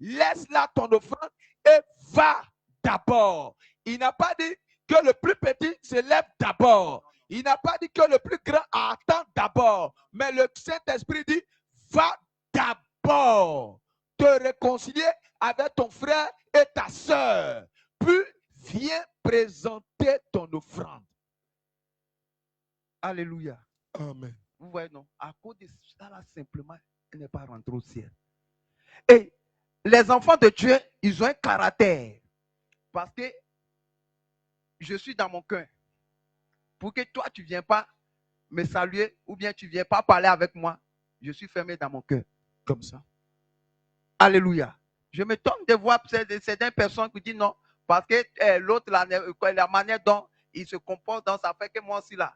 laisse là ton offrande et va d'abord. Il n'a pas dit que le plus petit se lève d'abord. Il n'a pas dit que le plus grand attend d'abord. Mais le Saint-Esprit dit, va d'abord te réconcilier avec ton frère et ta soeur. Puis viens présenter ton offrande. Alléluia. Amen. Vous voyez, non? À cause de ça, là, simplement, elle n'est pas rentrée au ciel. Et les enfants de Dieu, ils ont un caractère. Parce que je suis dans mon cœur. Pour que toi, tu ne viennes pas me saluer ou bien tu ne viens pas parler avec moi, je suis fermé dans mon cœur. Comme ça. Alléluia. Je me tombe de voir certaines personnes qui disent non, parce que l'autre, la manière dont il se comporte, dans ça fait que moi aussi là.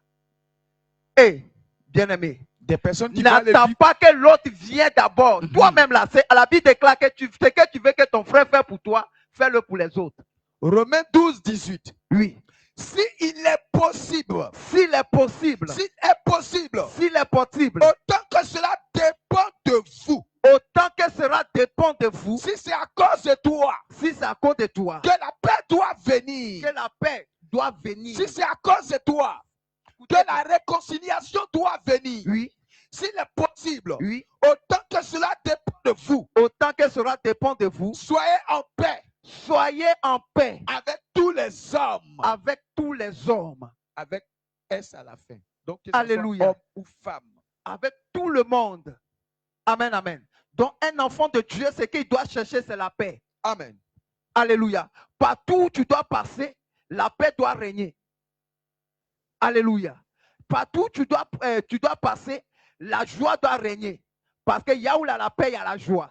Et, bien-aimé, des personnes qui n'attends pas que l'autre vienne d'abord. Toi-même là, la Bible déclare que ce que tu veux que ton frère fasse pour toi, fais-le pour les autres. Romains 12, 18. Oui. S'il est possible. S'il est possible. S'il est possible. S'il est possible. Autant que cela dépend de vous. Autant que cela dépend de vous. Si c'est à cause de toi. Si c'est à cause de toi. Que la paix doit venir. Que la paix doit venir. Si c'est à cause de toi. Que la réconciliation doit venir. Oui. S'il est possible. Oui. Autant que cela dépend de vous. Autant que cela dépend de vous. Soyez en paix. Soyez en paix. Avec tous les hommes. Avec tous les hommes. Avec S à la fin. Donc, que alléluia. Homme ou femme. Avec tout le monde. Amen, amen. Donc, un enfant de Dieu, ce qu'il doit chercher, c'est la paix. Amen. Alléluia. Partout où tu dois passer, la paix doit régner. Alléluia. Partout où tu dois passer, la joie doit régner. Parce qu'il y a où la paix, il y a la joie.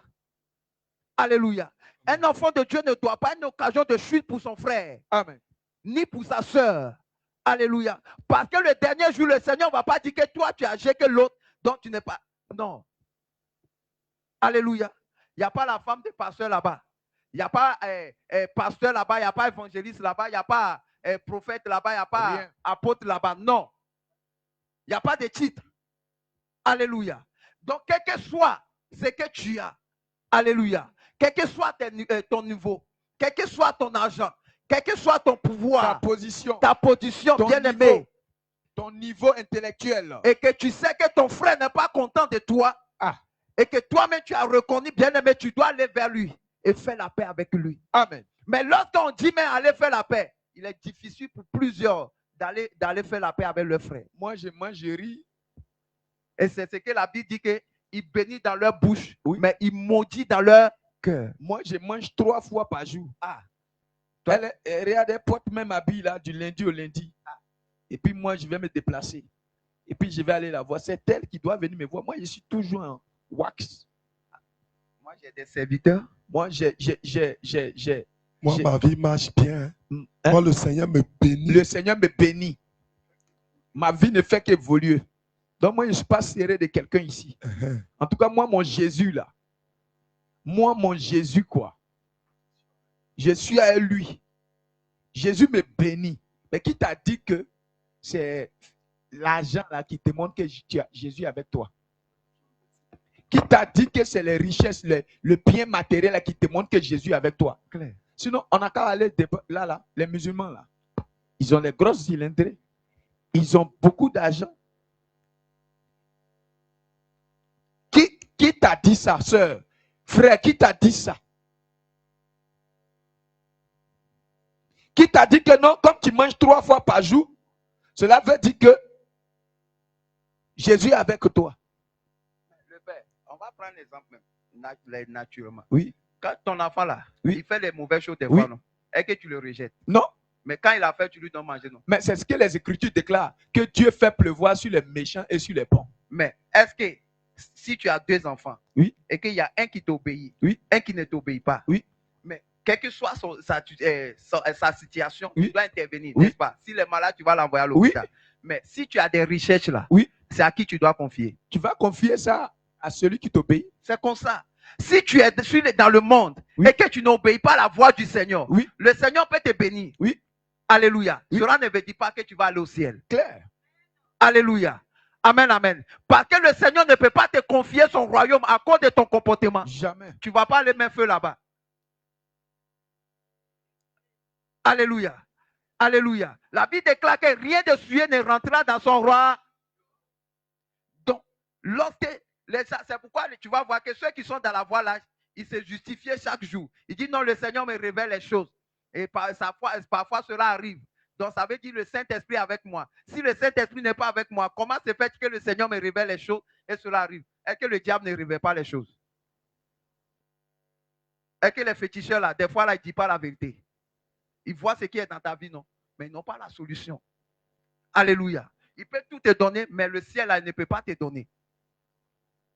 Alléluia. Un enfant de Dieu ne doit pas une occasion de chute pour son frère. Amen. Ni pour sa soeur. Alléluia. Parce que le dernier jour, le Seigneur ne va pas dire que toi, tu as agi que l'autre, donc tu n'es pas. Non. Alléluia. Il n'y a pas la femme de pasteur là-bas. Il n'y a pas pasteur là-bas, il n'y a pas évangéliste là-bas, il n'y a pas prophète là-bas, il n'y a pas rien. Apôtre là-bas. Non. Il n'y a pas de titre. Alléluia. Donc, quel que soit ce que tu as, alléluia, quel que soit ton niveau, quel que soit ton argent, quel que soit ton pouvoir, ta position bien-aimé, ton niveau intellectuel, et que tu sais que ton frère n'est pas content de toi, et que toi-même tu as reconnu, bien-aimé, tu dois aller vers lui et faire la paix avec lui. Amen. Mais lorsqu'on dit, mais allez faire la paix, il est difficile pour plusieurs d'aller faire la paix avec le frère. Moi, je ris. Et c'est ce que la Bible dit qu'il bénit dans leur bouche, oui. Mais il maudit dans leur cœur. Moi, je mange 3 fois par jour. Toi? Regarde, elle porte même habit là du lundi au lundi. Et puis moi, je vais me déplacer. Et puis je vais aller la voir. C'est elle qui doit venir me voir. Moi, je suis toujours en wax. Moi, j'ai des serviteurs. Moi, Moi, ma vie marche bien. Hein? Moi, le Seigneur me bénit. Le Seigneur me bénit. Ma vie ne fait qu'évoluer. Donc, moi, je ne suis pas serré de quelqu'un ici. En tout cas, moi, mon Jésus, là. Moi, mon Jésus, quoi. Je suis à lui. Jésus me bénit. Mais qui t'a dit que c'est l'argent là qui te montre que tu as Jésus avec toi? Qui t'a dit que c'est les richesses, le bien matériel là qui te montre que Jésus est avec toi? Claire. Sinon, on n'a qu'à aller là, les musulmans là. Ils ont les grosses cylindrées. Ils ont beaucoup d'argent. Qui t'a dit ça, sœur? Frère, qui t'a dit ça? Qui t'a dit que non, comme tu manges 3 fois par jour, cela veut dire que Jésus est avec toi. Le père, on va prendre l'exemple même, naturellement. Oui. Quand ton enfant là, oui. Il fait les mauvaises choses des oui. fois, non? Et que tu le rejettes. Non. Mais quand il a fait, tu lui donnes manger, non? Mais c'est ce que les Écritures déclarent, que Dieu fait pleuvoir sur les méchants et sur les bons. Mais est-ce que si tu as 2 enfants, oui. Et qu'il y a un qui t'obéit, oui. Un qui ne t'obéit pas, oui. Mais quelle que soit sa situation, Oui. tu dois intervenir, Oui. n'est-ce pas? Si le malade, tu vas l'envoyer à l'hôpital. Mais si tu as des recherches là, Oui. c'est à qui tu dois confier? Tu vas confier ça à celui qui t'obéit. C'est comme ça. Si tu es dans le monde Oui. et que tu n'obéis pas à la voix du Seigneur, Oui. le Seigneur peut te bénir. Oui. Alléluia. Oui. Cela ne veut dire pas que tu vas aller au ciel. Clair. Alléluia. Amen, amen. Parce que le Seigneur ne peut pas te confier son royaume à cause de ton comportement. Jamais. Tu ne vas pas aller mettre feu là-bas. Alléluia. Alléluia. La Bible déclare que rien de souillé ne rentrera dans son roi. Donc, c'est pourquoi tu vas voir que ceux qui sont dans la voie là, ils se justifient chaque jour. Ils disent non, le Seigneur me révèle les choses. Et parfois cela arrive. Donc ça veut dire le Saint-Esprit avec moi. Si le Saint-Esprit n'est pas avec moi, comment se fait que le Seigneur me révèle les choses et cela arrive? Est-ce que le diable ne révèle pas les choses? Est-ce que les féticheurs là, des fois là, ils ne disent pas la vérité? Ils voient ce qui est dans ta vie, non? Mais ils n'ont pas la solution. Alléluia. Il peut tout te donner, mais le ciel là, il ne peut pas te donner.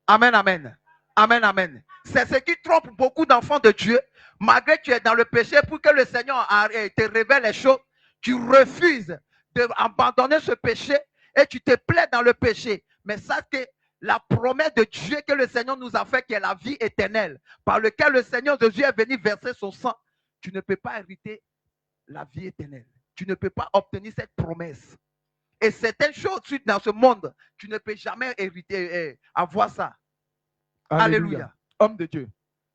Amen, amen. Amen, amen. C'est ce qui trompe beaucoup d'enfants de Dieu. Malgré que tu es dans le péché, pour que le Seigneur te révèle les choses, tu refuses d'abandonner ce péché et tu te plais dans le péché. Mais sache que la promesse de Dieu que le Seigneur nous a fait, qui est la vie éternelle, par lequel le Seigneur Jésus est venu verser son sang, tu ne peux pas hériter la vie éternelle. Tu ne peux pas obtenir cette promesse. Et certaines choses dans ce monde, tu ne peux jamais hériter, avoir ça. Alléluia. Homme de Dieu.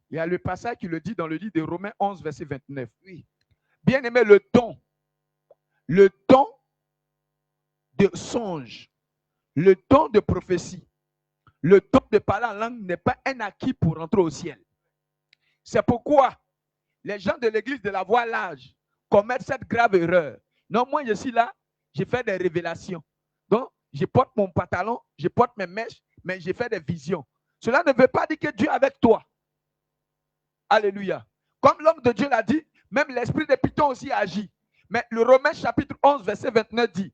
Il y a le passage qui le dit dans le livre de Romains 11, verset 29. Oui. Bien aimé, le don de songe, le don de prophétie, le don de parler en langue n'est pas un acquis pour rentrer au ciel. C'est pourquoi les gens de l'église de la voie large commettent cette grave erreur. Non, moi je suis là, j'ai fait des révélations. Donc, je porte mon pantalon, je porte mes mèches, mais j'ai fait des visions. Cela ne veut pas dire que Dieu est avec toi. Alléluia. Comme l'homme de Dieu l'a dit, même l'esprit de Python aussi agit. Mais le Romains chapitre 11, verset 29 dit,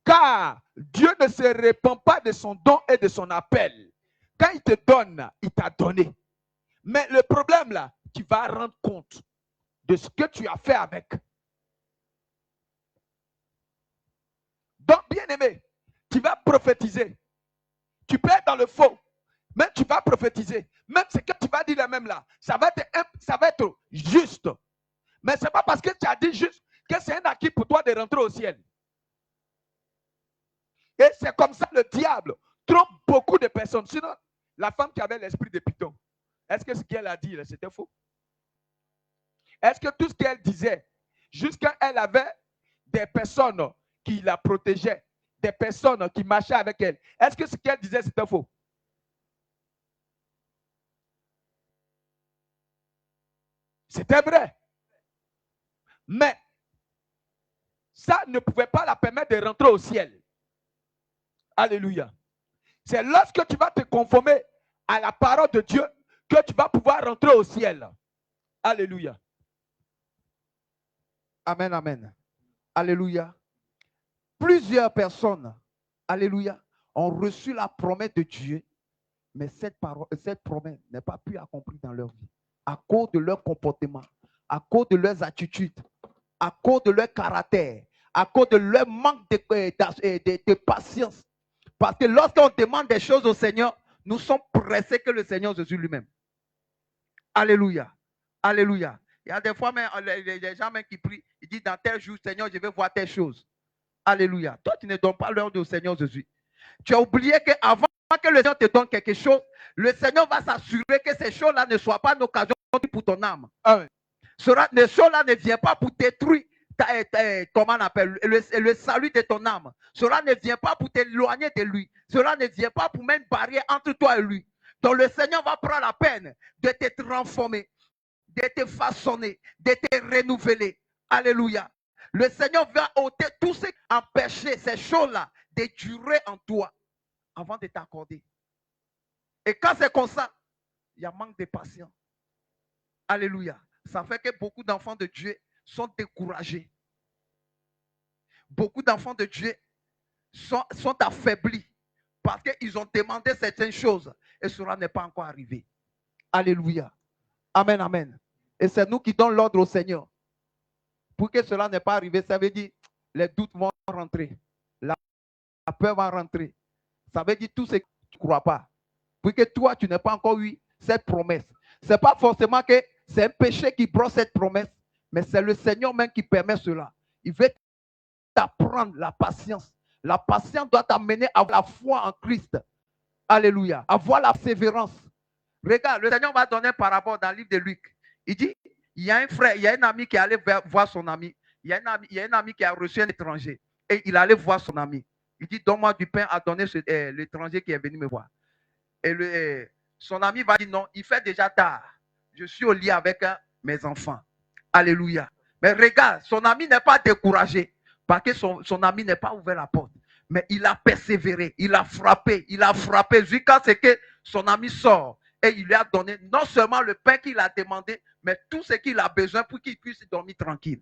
car Dieu ne se répand pas de son don et de son appel. Quand il te donne, il t'a donné. Mais le problème là, tu vas rendre compte de ce que tu as fait avec. Donc, bien aimé, tu vas prophétiser. Tu peux être dans le faux, mais tu vas prophétiser. Même ce que tu vas dire même là, ça va être juste. Mais ce n'est pas parce que tu as dit juste que c'est un acquis pour toi de rentrer au ciel. Et c'est comme ça le diable trompe beaucoup de personnes. Sinon, la femme qui avait l'esprit de Python, est-ce que ce qu'elle a dit, c'était faux? Est-ce que tout ce qu'elle disait, jusqu'à elle avait des personnes qui la protégeaient, des personnes qui marchaient avec elle, est-ce que ce qu'elle disait, c'était faux? C'était vrai. Mais ça ne pouvait pas la permettre de rentrer au ciel. Alléluia. C'est lorsque tu vas te conformer à la parole de Dieu que tu vas pouvoir rentrer au ciel. Alléluia. Amen, amen. Alléluia. Plusieurs personnes, alléluia, ont reçu la promesse de Dieu, mais cette promesse n'est pas pu accomplir dans leur vie à cause de leur comportement, à cause de leurs attitudes, à cause de leur caractère, à cause de leur manque de patience. Parce que lorsqu'on demande des choses au Seigneur, nous sommes pressés que le Seigneur Jésus lui-même. Alléluia. Alléluia. Il y a des fois, même, les gens même qui prient, ils disent dans tel jour, Seigneur, je vais voir telle chose. Alléluia. Toi, tu ne donnes pas l'ordre au Seigneur Jésus. Tu as oublié qu'avant que le Seigneur te donne quelque chose, le Seigneur va s'assurer que ces choses-là ne soient pas une occasion pour ton âme. Amen. Ces choses-là ne viennent pas pour détruire comment on appelle, le salut de ton âme. Cela ne vient pas pour t'éloigner de lui. Cela ne vient pas pour mettre une barrière entre toi et lui. Donc le Seigneur va prendre la peine de te transformer, de te façonner, de te renouveler. Alléluia. Le Seigneur va ôter tout ce qui empêche ces choses-là de durer en toi avant de t'accorder. Et quand c'est comme ça, il y a manque de patience. Alléluia. Ça fait que beaucoup d'enfants de Dieu sont découragés. Beaucoup d'enfants de Dieu sont affaiblis parce qu'ils ont demandé certaines choses et cela n'est pas encore arrivé. Alléluia. Amen, amen. Et c'est nous qui donnons l'ordre au Seigneur. Pour que cela n'ait pas arrivé, ça veut dire les doutes vont rentrer. La peur va rentrer. Ça veut dire tout ce que tu ne crois pas. Pour que toi, tu n'aies pas encore eu cette promesse. Ce n'est pas forcément que c'est un péché qui brosse cette promesse, mais c'est le Seigneur même qui permet cela. Il veut t'apprendre la patience. La patience doit t'amener à la foi en Christ. Alléluia. Avoir la persévérance. Regarde, le Seigneur va donner un parabole dans le livre de Luc. Il dit, il y a un frère, il y a un ami qui allait voir son ami. Il y a un ami qui a reçu un étranger. Et il allait voir son ami. Il dit, donne-moi du pain à donner l'étranger qui est venu me voir. Et son ami va dire, non, il fait déjà tard. Je suis au lit avec mes enfants. Alléluia. Mais regarde, son ami n'est pas découragé. Parce que son ami n'est pas ouvert la porte. Mais il a persévéré, il a frappé jusqu'à ce que son ami sort. Et il lui a donné non seulement le pain qu'il a demandé, mais tout ce qu'il a besoin pour qu'il puisse dormir tranquille.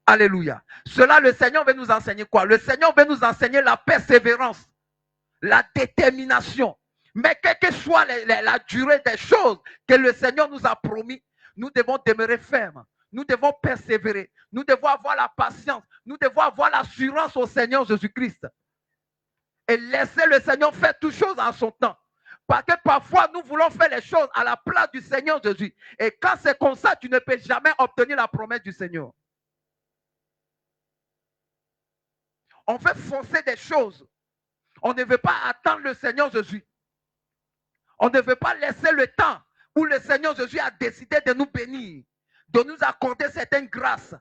Alléluia. Cela, le Seigneur veut nous enseigner quoi? Le Seigneur veut nous enseigner la persévérance, la détermination. Mais quelle que soit la durée des choses que le Seigneur nous a promis, nous devons demeurer fermes. Nous devons persévérer. Nous devons avoir la patience. Nous devons avoir l'assurance au Seigneur Jésus-Christ. Et laisser le Seigneur faire toutes choses en son temps. Parce que parfois, nous voulons faire les choses à la place du Seigneur Jésus. Et quand c'est comme ça, tu ne peux jamais obtenir la promesse du Seigneur. On veut forcer des choses. On ne veut pas attendre le Seigneur Jésus. On ne veut pas laisser le temps où le Seigneur Jésus a décidé de nous bénir, de nous accorder certaines grâces.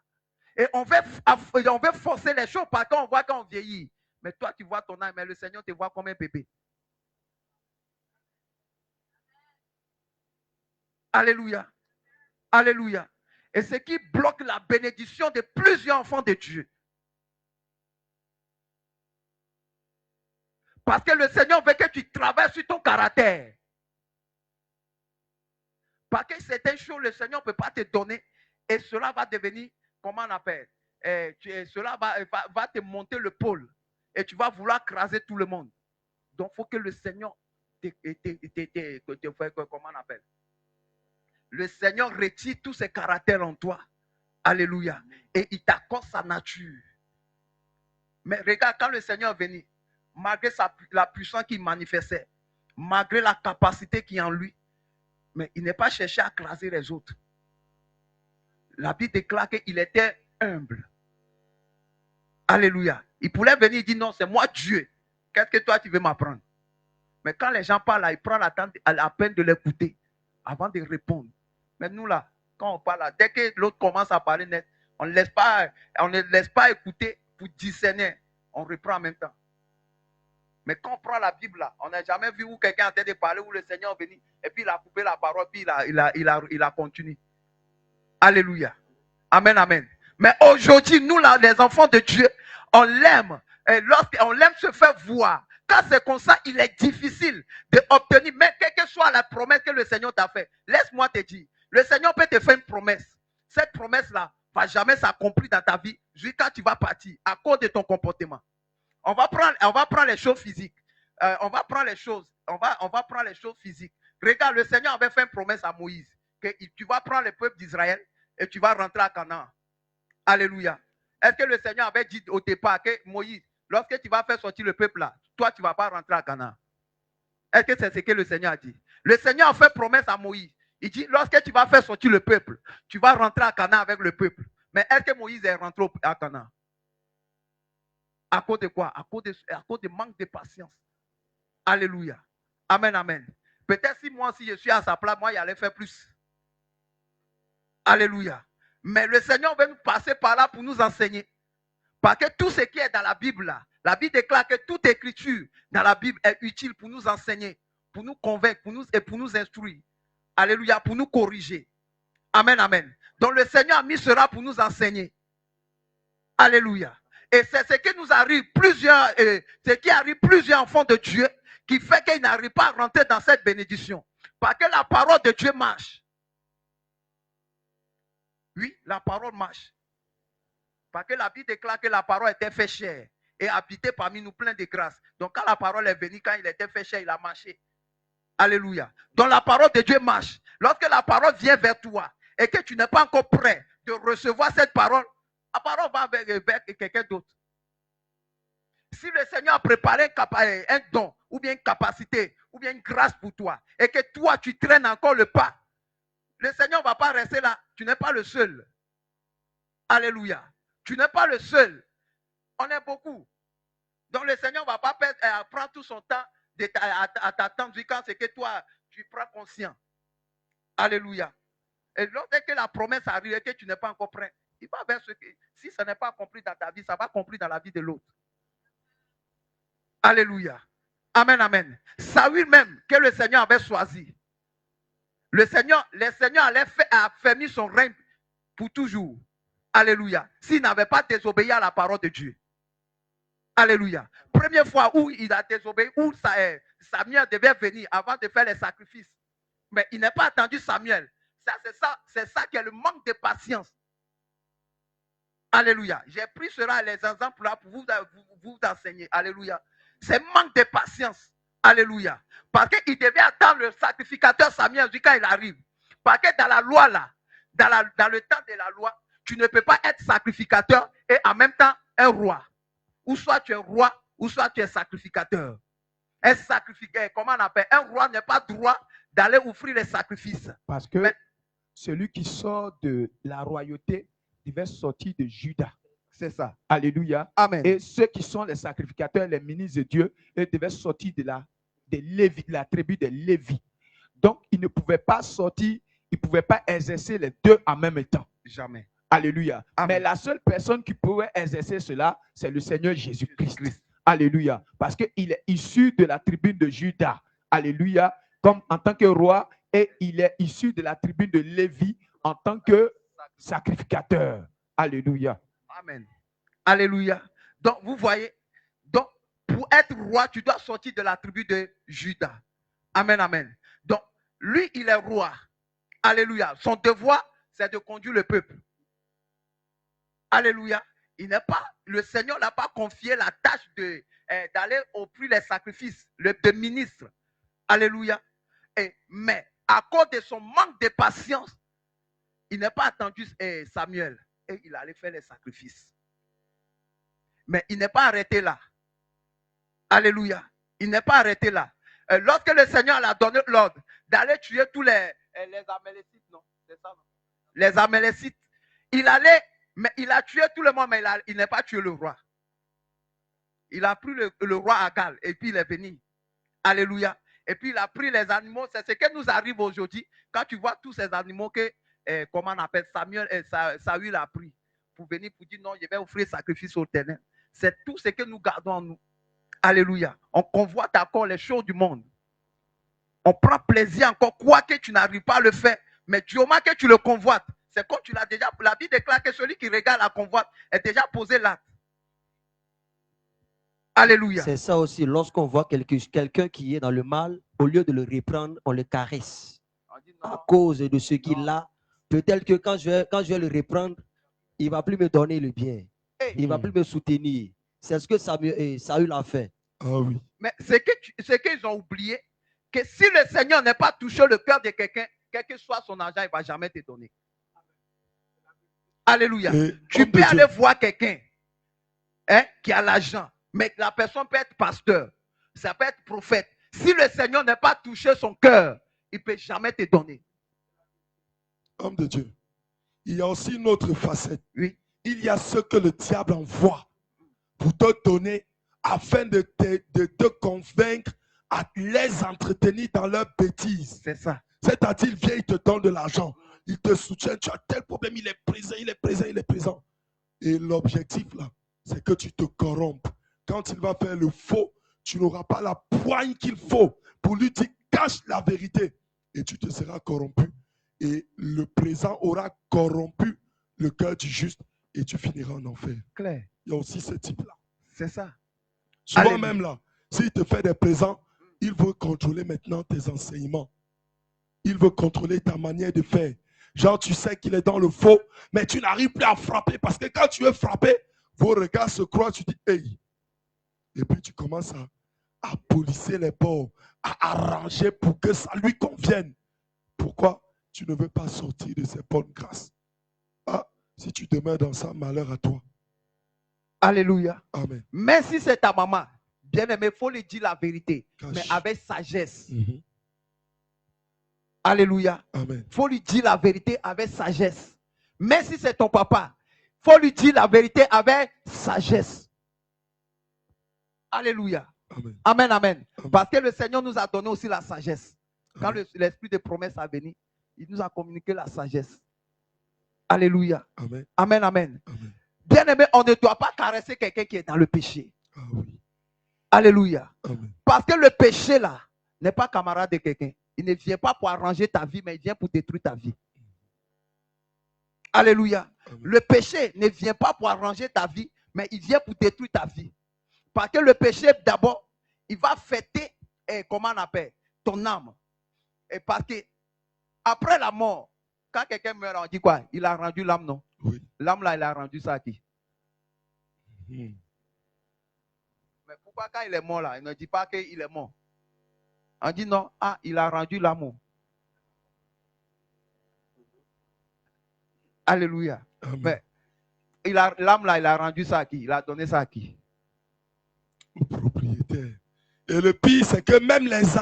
Et on veut forcer les choses parce qu'on voit qu'on vieillit. Mais toi, tu vois ton âme, mais le Seigneur te voit comme un bébé. Alléluia. Alléluia. Et ce qui bloque la bénédiction de plusieurs enfants de Dieu. Parce que le Seigneur veut que tu travailles sur ton caractère. Parce que certaines choses, le Seigneur ne peut pas te donner. Et cela va devenir, comment on appelle, cela va te monter le pôle. Et tu vas vouloir craser tout le monde. Donc, il faut que le Seigneur comment on appelle? Le Seigneur retire tous ces caractères en toi. Alléluia. Et il t'accorde sa nature. Mais regarde, quand le Seigneur est venu, malgré la puissance qu'il manifestait, malgré la capacité qui est en lui, mais il n'est pas cherché à craser les autres. La Bible déclare qu'il était humble. Alléluia. Il pouvait venir et dire non, c'est moi Dieu. Qu'est-ce que toi tu veux m'apprendre? Mais quand les gens parlent, il prend la peine de l'écouter avant de répondre. Mais nous là, quand on parle, dès que l'autre commence à parler net, on ne laisse pas écouter pour discerner. On reprend en même temps. Mais quand on prend la Bible là, on n'a jamais vu où quelqu'un a en train de parler, où le Seigneur est venu, et puis il a coupé la parole, puis il a continué. Alléluia. Amen, amen. Mais aujourd'hui, nous là, les enfants de Dieu, on l'aime. Et lorsqu'on l'aime se faire voir. Quand c'est comme ça, il est difficile d'obtenir, mais quelle que soit la promesse que le Seigneur t'a fait, laisse-moi te dire, le Seigneur peut te faire une promesse. Cette promesse-là ne va jamais s'accomplir dans ta vie jusqu'à tu vas partir à cause de ton comportement. On va prendre les choses physiques. On va prendre les choses physiques. Regarde, le Seigneur avait fait une promesse à Moïse que tu vas prendre le peuple d'Israël et tu vas rentrer à Canaan. Alléluia. Est-ce que le Seigneur avait dit au départ que Moïse, lorsque tu vas faire sortir le peuple là, toi tu ne vas pas rentrer à Canaan? Est-ce que c'est ce que le Seigneur a dit? Le Seigneur a fait promesse à Moïse. Il dit, lorsque tu vas faire sortir le peuple, tu vas rentrer à Canaan avec le peuple. Mais est-ce que Moïse est rentré à Canaan? À cause de quoi? À cause de manque de patience. Alléluia. Amen, amen. Peut-être si moi, si je suis à sa place, moi, il allait faire plus. Alléluia. Mais le Seigneur veut nous passer par là pour nous enseigner. Parce que tout ce qui est dans la Bible, là, la Bible déclare que toute écriture dans la Bible est utile pour nous enseigner, pour nous convaincre, pour nous instruire. Alléluia, pour nous corriger. Amen, amen. Donc le Seigneur a mis cela pour nous enseigner. Alléluia. Et c'est ce qui nous arrive plusieurs enfants de Dieu qui fait qu'ils n'arrivent pas à rentrer dans cette bénédiction. Parce que la parole de Dieu marche. Oui, la parole marche. Parce que la Bible déclare que la parole était fait chair et habité parmi nous plein de grâce. Donc quand la parole est venue, quand il était fait chair, il a marché. Alléluia. Donc la parole de Dieu marche. Lorsque la parole vient vers toi, et que tu n'es pas encore prêt de recevoir cette parole, la parole va vers quelqu'un d'autre. Si le Seigneur a préparé un don, ou bien une capacité, ou bien une grâce pour toi, et que toi, tu traînes encore le pas, le Seigneur ne va pas rester là. Tu n'es pas le seul. Alléluia. Tu n'es pas le seul. On est beaucoup. Donc le Seigneur ne va pas prendre tout son temps à t'attendre quand c'est que toi, tu prends conscience. Alléluia. Et lorsque la promesse arrive et que tu n'es pas encore prêt, il va vers ce que, si ça n'est pas accompli dans ta vie, ça va accomplir dans la vie de l'autre. Alléluia. Amen, amen. Saül même, que le Seigneur avait choisi. Le Seigneur allait affermir son règne pour toujours. Alléluia. S'il n'avait pas désobéi à la parole de Dieu. Alléluia. Première fois où il a désobéi, où Samuel devait venir avant de faire les sacrifices. Mais il n'a pas attendu Samuel. C'est ça qui est le manque de patience. Alléluia. J'ai pris cela, les exemples là pour vous enseigner. Alléluia. C'est manque de patience. Alléluia. Parce qu'il devait attendre le sacrificateur Samuel quand il arrive. Parce que dans la loi là, dans le temps de la loi, tu ne peux pas être sacrificateur et en même temps un roi. Ou soit tu es roi, ou soit tu es sacrificateur. Un sacrificateur, comment on appelle? Un roi n'a pas droit d'aller offrir les sacrifices. Parce que celui qui sort de la royauté devait sortir de Juda. C'est ça. Alléluia. Amen. Et ceux qui sont les sacrificateurs, les ministres de Dieu, ils devaient sortir de la tribu de Lévi. Donc, ils ne pouvaient pas sortir, ils ne pouvaient pas exercer les deux en même temps. Jamais. Alléluia. Amen. Mais la seule personne qui pouvait exercer cela, c'est le Seigneur Jésus-Christ. Alléluia. Parce qu'il est issu de la tribu de Juda. Alléluia. Comme en tant que roi, et il est issu de la tribu de Lévi en tant que sacrificateur. Alléluia. Amen. Alléluia. Donc, vous voyez, donc, pour être roi, tu dois sortir de la tribu de Juda. Amen, amen. Donc, lui, il est roi. Alléluia. Son devoir, c'est de conduire le peuple. Alléluia. Le Seigneur n'a pas confié la tâche d'aller offrir les sacrifices, de ministre. Alléluia. Mais à cause de son manque de patience, il n'a pas attendu Samuel et il allait faire les sacrifices. Mais il n'est pas arrêté là. Alléluia. Il n'est pas arrêté là. Lorsque le Seigneur a donné l'ordre d'aller tuer tous les Amalécites, non, c'est ça, non? Les Amalécites, il a tué tout le monde, mais il n'a pas tué le roi. Il a pris le roi Agal et puis il est venu. Alléluia. Et puis il a pris les animaux. C'est ce qui nous arrive aujourd'hui. Quand tu vois tous ces animaux que, comment on appelle, Saül a pris pour venir pour dire non, je vais offrir sacrifice au Éternel. C'est tout ce que nous gardons en nous. Alléluia. On convoite encore les choses du monde. On prend plaisir encore, quoi que tu n'arrives pas à le faire. Mais du moment que tu le convoites, c'est comme tu l'as déjà. La Bible déclare que celui qui regarde la convoite est déjà posé là. Alléluia. C'est ça aussi. Lorsqu'on voit quelqu'un qui est dans le mal, au lieu de le reprendre, on le caresse. À cause de ce qu'il a, peut-être que quand je vais le reprendre, il ne va plus me donner le bien. Il ne va plus me soutenir. C'est ce que Saül a fait. Ah oui. Mais c'est qu'ils ont oublié que si le Seigneur n'a pas touché le cœur de quelqu'un, quel que soit son argent, il ne va jamais te donner. Alléluia. Tu peux aller voir quelqu'un qui a l'argent, mais la personne peut être pasteur, ça peut être prophète. Si le Seigneur n'a pas touché son cœur, il ne peut jamais te donner. Homme de Dieu, il y a aussi une autre facette. Oui. Il y a ce que le diable envoie pour te donner afin de te convaincre à les entretenir dans leurs bêtises. C'est ça. C'est-à-dire, il vient, il te donne de l'argent, il te soutient, tu as tel problème, il est présent, il est présent, il est présent. Et l'objectif là, c'est que tu te corrompes. Quand il va faire le faux, tu n'auras pas la poigne qu'il faut pour lui dire cache la vérité. Et tu te seras corrompu. Et le présent aura corrompu le cœur du juste et tu finiras en enfer. Clair. Il y a aussi ce type-là. C'est ça. Souvent Alléluia. même là, s'il te fait des présents, il veut contrôler maintenant tes enseignements. Il veut contrôler ta manière de faire. Genre, tu sais qu'il est dans le faux, mais tu n'arrives plus à frapper parce que quand tu veux frapper, vos regards se croisent, tu dis « hey ». Et puis tu commences à polisser les bords, à arranger pour que ça lui convienne. Pourquoi? tu ne veux pas sortir de ces bonnes grâces. Ah, si tu demeures dans ça, malheur à toi. Alléluia. Amen. Même si c'est ta maman, bien aimé, il faut lui dire la vérité, Cache. mais avec sagesse. Mhm. Alléluia. Amen. Il faut lui dire la vérité avec sagesse. Même si c'est ton papa, il faut lui dire la vérité avec sagesse. Alléluia. Amen. Amen, amen. Amen. Parce que le Seigneur nous a donné aussi la sagesse. Quand Amen. l'esprit de promesse a venu, il nous a communiqué la sagesse. Alléluia. Amen. Amen, amen. Amen. Bien aimé, on ne doit pas caresser quelqu'un qui est dans le péché. Ah oui. Alléluia. Amen. Parce que le péché là n'est pas camarade de quelqu'un. Il ne vient pas pour arranger ta vie, mais il vient pour détruire ta vie. Alléluia. Amen. Le péché ne vient pas pour arranger ta vie, mais il vient pour détruire ta vie. Parce que le péché, d'abord, il va fêter, comment on appelle, ton âme. Et parce que après la mort, quand quelqu'un meurt, on dit quoi? Il a rendu l'âme, non? Oui. L'âme là, il a rendu ça à qui? Mhm. Mais pourquoi quand il est mort là, il ne dit pas qu'il est mort? On dit non, ah, il a rendu l'amour. Alléluia. Amen. Mais l'âme là, il a rendu ça à qui? Il a donné ça à qui? Au propriétaire. Et le pire, c'est que même les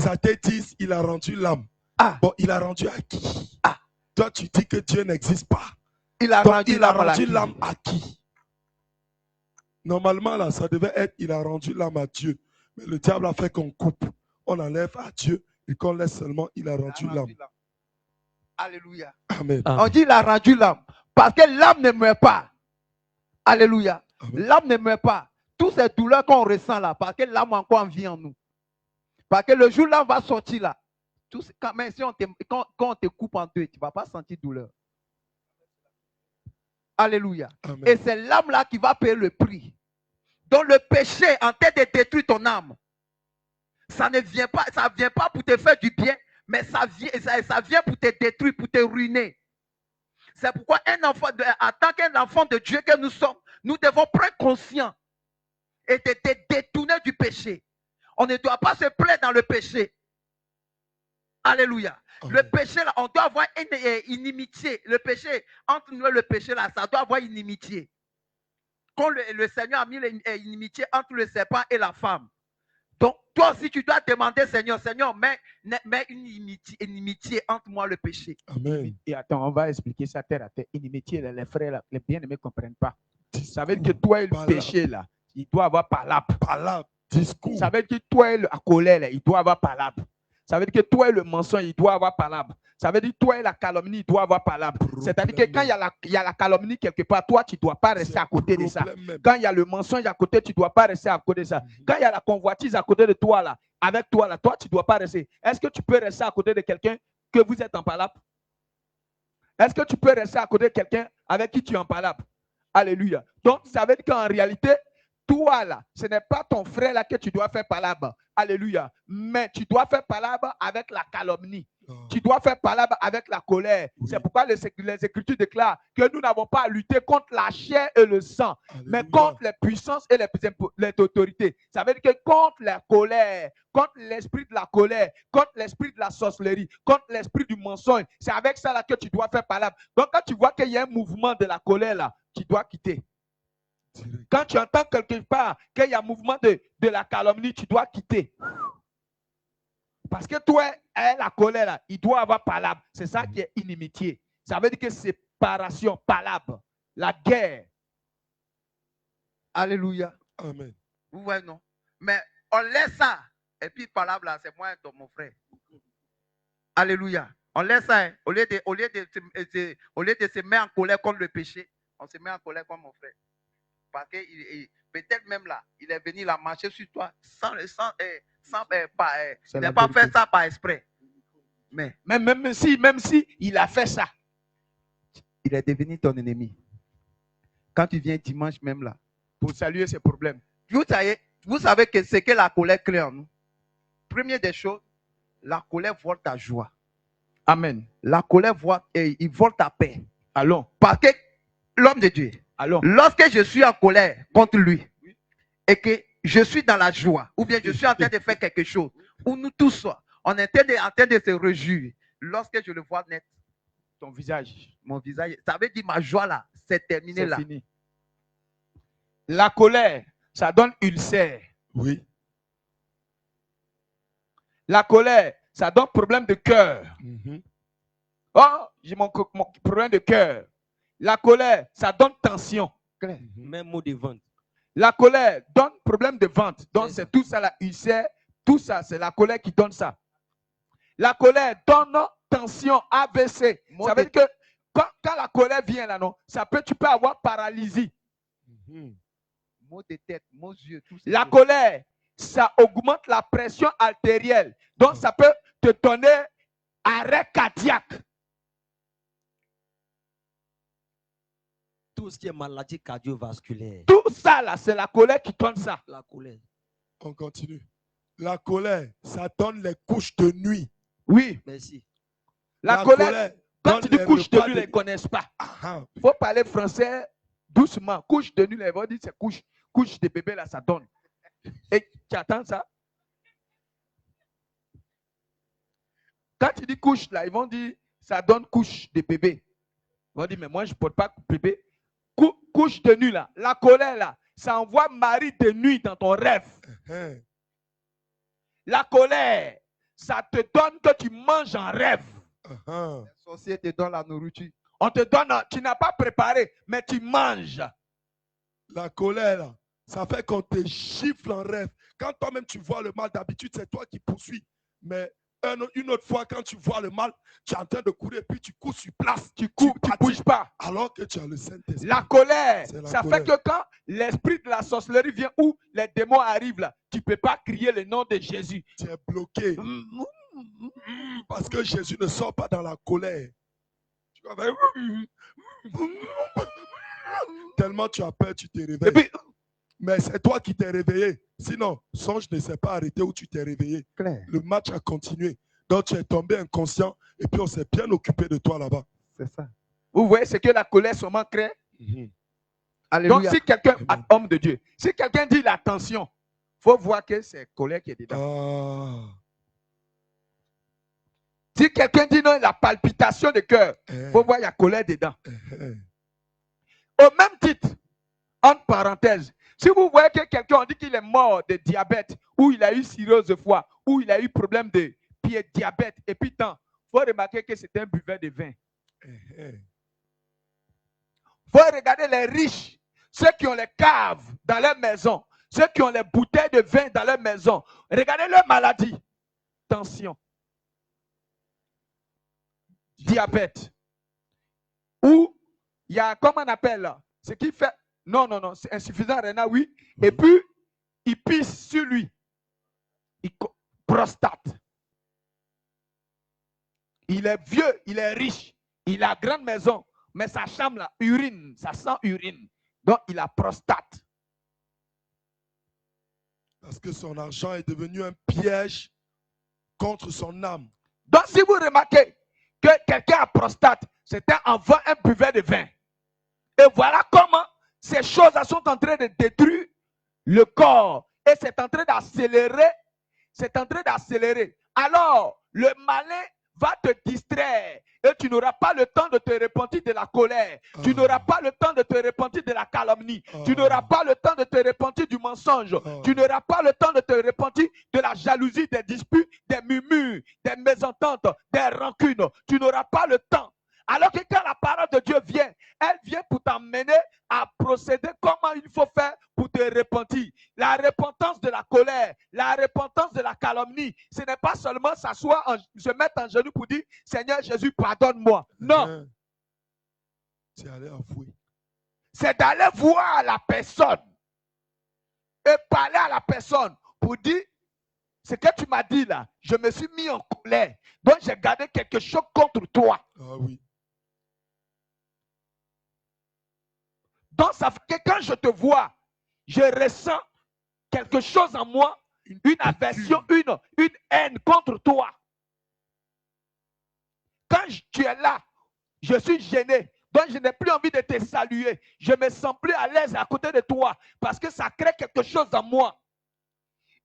athées disent il a rendu l'âme. Ah. Bon, il a rendu à qui? Ah. Toi, tu dis que Dieu n'existe pas. Il a Donc, rendu il a l'âme à rendu qui? l'âme à qui? Normalement, là, ça devait être il a rendu l'âme à Dieu. Mais le diable a fait qu'on coupe. On enlève à Dieu et qu'on laisse seulement il a rendu l'âme. Alléluia. Amen. Amen. On dit il a rendu l'âme. Parce que l'âme ne meurt pas. Alléluia. Amen. L'âme ne meurt pas. Toutes ces douleurs qu'on ressent là, parce que l'âme a encore en vie en nous. Parce que le jour où l'âme va sortir là, même si quand on te coupe en deux, tu ne vas pas sentir douleur. Alléluia. Amen. Et c'est l'âme là qui va payer le prix. Donc le péché en tête de détruire ton âme, ça ne vient pas, ça vient pas pour te faire du bien, mais ça vient pour te détruire, pour te ruiner. C'est pourquoi en tant qu'un enfant de Dieu que nous sommes, nous devons prendre conscience et de te détourner du péché. On ne doit pas se plaindre dans le péché. Alléluia. Amen. Le péché, là, on doit avoir une inimitié. Le péché, entre nous et le péché, là, ça doit avoir une inimitié. Quand le Seigneur a mis l'inimitié entre le serpent et la femme. Donc, toi aussi, tu dois demander, Seigneur, mets une inimitié entre moi et le péché. Amen. Et attends, on va expliquer ça terre à terre. Inimitié, les frères, là, les bien-aimés ne comprennent pas. Ça veut dire que toi et le péché, là, il doit avoir palabre. Palabre, discours. Ça veut dire que toi et la colère, là, il doit avoir palabre. Ça veut dire que toi et le mensonge, il doit avoir palabre. Ça veut dire que toi et la calomnie, il doit avoir palabre. C'est-à-dire que quand il y a la calomnie quelque part, toi, tu ne dois pas rester à côté de ça. Quand il y a le mensonge à côté, tu ne dois pas rester à côté de ça. Quand il y a la convoitise à côté de toi, là, avec toi, là, toi, tu ne dois pas rester. Est-ce que tu peux rester à côté de quelqu'un que vous êtes en palabre? Est-ce que tu peux rester à côté de quelqu'un avec qui tu es en palabre? Alléluia. Donc, ça veut dire qu'en réalité, toi, là, ce n'est pas ton frère là que tu dois faire palabre. Alléluia. Mais tu dois faire palabre avec la calomnie. Tu dois faire palabre avec la colère. Oui. C'est pourquoi les Écritures déclarent que nous n'avons pas à lutter contre la chair et le sang, Alléluia. Mais contre les puissances et les autorités. Ça veut dire que contre la colère, contre l'esprit de la colère, contre l'esprit de la sorcellerie, contre l'esprit du mensonge, c'est avec ça là que tu dois faire palabre. Donc quand tu vois qu'il y a un mouvement de la colère là, tu dois quitter. Quand tu entends quelque part qu'il y a un mouvement de la calomnie, tu dois quitter. Parce que toi, la colère, là, il doit avoir palabre. C'est ça qui est inimitié. Ça veut dire que séparation, palabre, la guerre. Alléluia. Amen. Vous voyez, non? Mais on laisse ça. Et puis, palabre, là, c'est moi et mon frère. Alléluia. On laisse ça. Hein. Au lieu de se mettre en colère contre le péché, on se met en colère contre mon frère. Parce que peut-être même là, il est venu la marcher sur toi il n'a pas fait ça par exprès. Mais même si il a fait ça, il est devenu ton ennemi. Quand tu viens dimanche même là, pour saluer ses problèmes. Vous savez que c'est que la colère crée en nous. Première des choses, la colère vole ta joie. Amen. La colère il vole ta paix. Allons. Parce que l'homme de Dieu, allons. Lorsque je suis en colère contre lui et que je suis dans la joie, ou bien je suis en train de faire quelque chose, où nous tous, On était en train de se réjouir. Lorsque je le vois net, ton visage, mon visage, ça veut dire ma joie là, c'est terminé c'est là. fini. La colère, ça donne ulcère. Oui. La colère, ça donne problème de cœur. Mhm. Oh, j'ai mon problème de cœur. La colère, ça donne tension. Même mot de vente. La colère donne problème de ventre. Donc, c'est tout ça, la ulcère, tout ça, c'est la colère qui donne ça. La colère donne tension, AVC. Ça veut dire que quand la colère vient là, non, tu peux avoir paralysie. Maux de tête, maux yeux, tout ça. La colère, ça augmente la pression artérielle. Donc, ça peut te donner arrêt cardiaque. Tout ce qui est maladie cardiovasculaire. Tout ça, là, c'est la colère qui donne ça. La colère. On continue. La colère, ça donne les couches de nuit. Oui. Merci. La colère, quand tu dis couche de nuit, ils ne connaissent pas. Il faut parler français doucement. Couche de nuit, ils vont dire c'est couche de bébé, là, ça donne. Et tu attends ça? Quand tu dis couche, là, ils vont dire ça donne couche de bébé. Ils vont dire, mais moi, je ne porte pas bébé. Couche de nuit, là. La colère, là, ça envoie mari de nuit dans ton rêve. La colère, ça te donne que tu manges en rêve. La société te donne la nourriture. On te donne, tu n'as pas préparé, mais tu manges. La colère, là, ça fait qu'on te gifle en rêve. Quand toi-même tu vois le mal, d'habitude, c'est toi qui poursuis. Mais une autre fois, quand tu vois le mal, tu es en train de courir, puis tu cours sur place. Tu ne bouges pas. Alors que tu as le Saint-Esprit. La colère, ça colère. fait que quand l'esprit de la sorcellerie vient ou les démons arrivent là, tu ne peux pas crier le nom de Jésus. Tu es bloqué. Parce que Jésus ne sort pas dans la colère. Tu vas faire... Tellement tu as peur, tu t'es réveillé. Puis, mais c'est toi qui t'es réveillé. Sinon, songe ne s'est pas arrêté où tu t'es réveillé. Claire. Le match a continué. Donc tu es tombé inconscient et puis on s'est bien occupé de toi là-bas. C'est ça. vous voyez ce que la colère seulement crée? Alléluia. Donc si quelqu'un, homme de Dieu, si quelqu'un dit la tension, il faut voir que c'est colère qui est dedans. Si quelqu'un dit non, la palpitation de cœur, il faut voir qu'il y a colère dedans. Au même titre, entre parenthèses, si vous voyez que quelqu'un, on dit qu'il est mort de diabète, ou il a eu cirrhose de foie, ou il a eu problème de pied, diabète, et puis tant, il faut remarquer que c'est un buveur de vin. Il faut regarder les riches, ceux qui ont les caves dans leur maison, ceux qui ont les bouteilles de vin dans leur maison. Regardez leur maladie. Tension. Diabète. Ou il y a, comment on appelle là, ce qui fait, non, c'est insuffisant rénal, oui. Et puis, il pisse sur lui. Prostate. Il est vieux, il est riche, il a grande maison, mais sa chambre là, urine, ça sent urine. Donc, il a prostate. Parce que son argent est devenu un piège contre son âme. Donc, si vous remarquez que quelqu'un a prostate, c'était avant un buveur de vin. Et voilà comment ces choses sont en train de détruire le corps. Et c'est en train d'accélérer. C'est en train d'accélérer. Alors, le malin va te distraire. Et tu n'auras pas le temps de te repentir de la colère. Tu n'auras pas le temps de te repentir de la calomnie. Tu n'auras pas le temps de te repentir du mensonge. Tu n'auras pas le temps de te repentir de la jalousie, des disputes, des murmures, des mésententes, des rancunes. Tu n'auras pas le temps. Alors que quand la parole de Dieu vient, elle vient pour t'emmener à procéder comment il faut faire pour te repentir. La repentance de la colère, la repentance de la calomnie, ce n'est pas seulement s'asseoir, se mettre en genoux pour dire « Seigneur Jésus, pardonne-moi ». Non. C'est aller avouer. C'est d'aller voir la personne et parler à la personne pour dire « Ce que tu m'as dit là, je me suis mis en colère, donc j'ai gardé quelque chose contre toi. » Ah oui. Donc, ça fait que quand je te vois, je ressens quelque chose en moi, une aversion, une haine contre toi. Quand tu es là, je suis gêné. Donc, je n'ai plus envie de te saluer. Je ne me sens plus à l'aise à côté de toi parce que ça crée quelque chose en moi.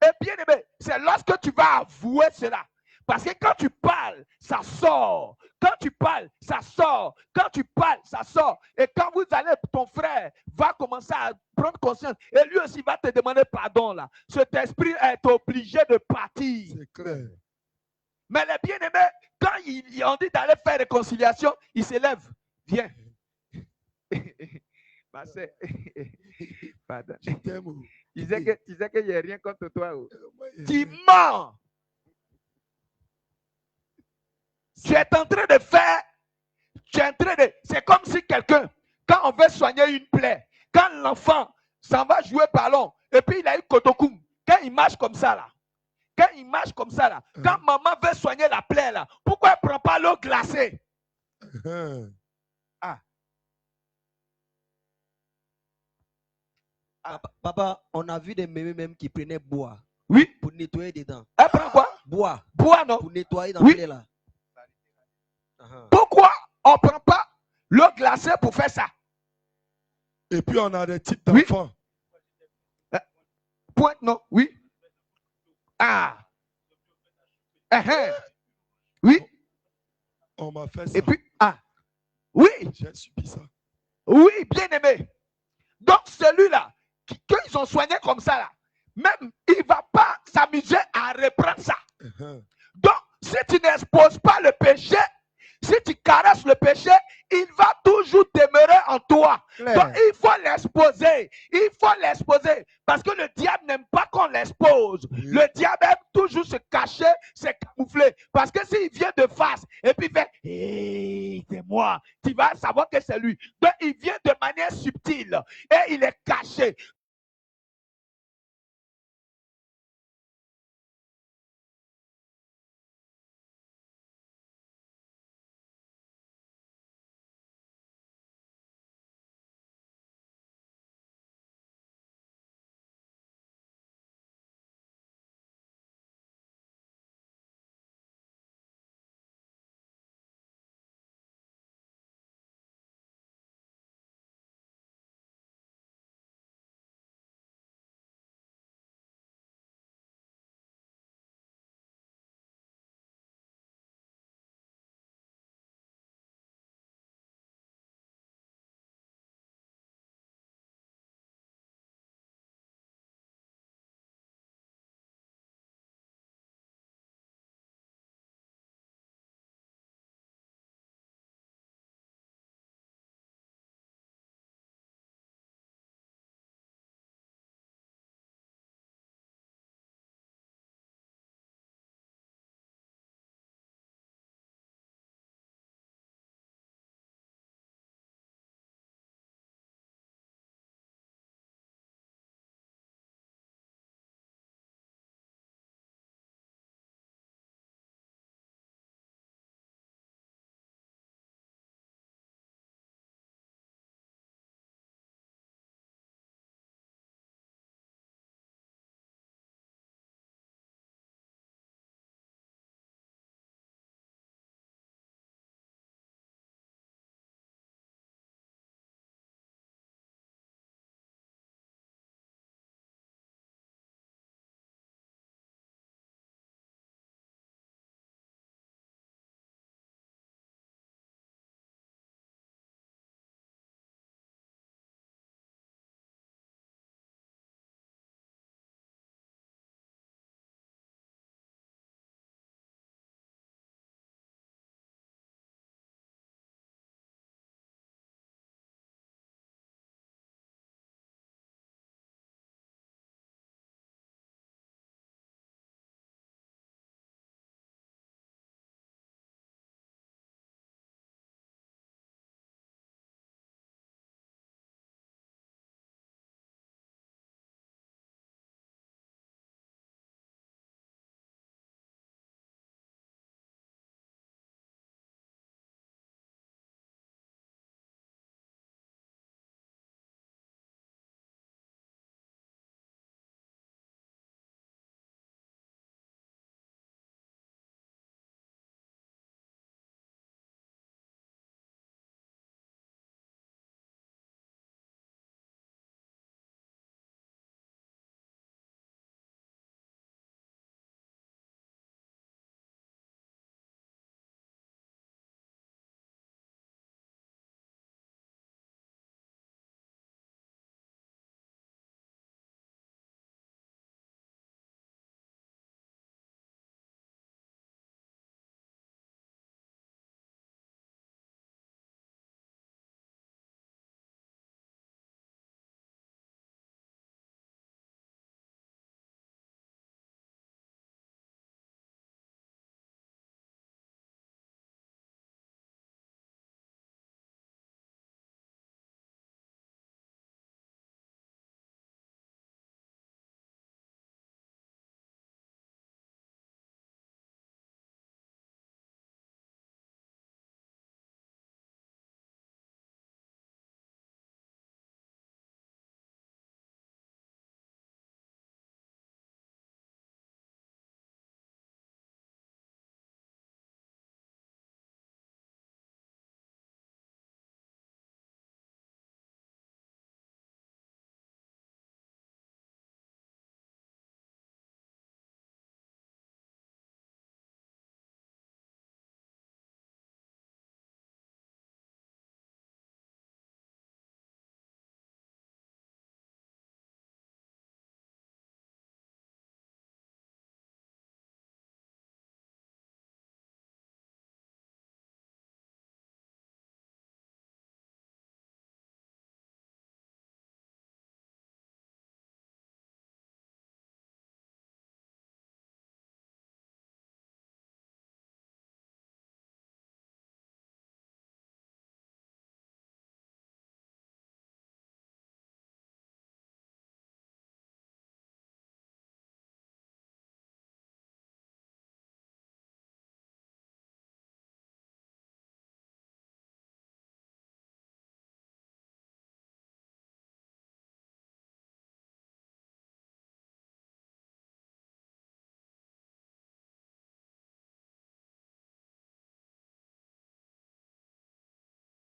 Et bien aimé, c'est lorsque tu vas avouer cela. Parce que quand tu parles, ça sort. Quand tu parles, ça sort. Quand tu parles, ça sort. Et quand vous allez, ton frère va commencer à prendre conscience. Et lui aussi va te demander pardon là. Cet esprit est obligé de partir. C'est clair. Mais les bien-aimés, quand on dit d'aller faire réconciliation, il s'élève. Viens. Pardon. Je t'aime. Oh. Tu disais qu'il n'y a rien contre toi. Oh. Ouais, Tu mens. Tu es en train de faire. C'est comme si quelqu'un, quand on veut soigner une plaie, quand l'enfant s'en va jouer ballon, et puis il a eu kotokum, quand il marche comme ça là, quand maman veut soigner la plaie là, pourquoi elle ne prend pas l'eau glacée? Papa, on a vu des mémés même qui prenaient bois. Oui. Pour nettoyer des dents. Elle prend quoi? Bois. Bois, non? Pour nettoyer dans Oui. les là. Pourquoi on ne prend pas l'eau glacée pour faire ça? Et puis on a des types d'enfants. Oui. Pointe, non? Oui. Ah. Oui. On m'a fait ça. Et puis, oui. J'ai subi ça. Oui, bien aimé. Donc, celui-là, qu'ils ont soigné comme ça, là, même, il ne va pas s'amuser à reprendre ça. Donc, si tu n'exposes pas le péché, si tu caresses le péché, il va toujours demeurer en toi. Donc, il faut l'exposer. Il faut l'exposer. Parce que le diable n'aime pas qu'on l'expose. Le diable aime toujours se cacher, se camoufler. Parce que s'il vient de face et puis il fait « Hey, c'est moi », tu vas savoir que c'est lui. Donc, il vient de manière subtile et il est caché.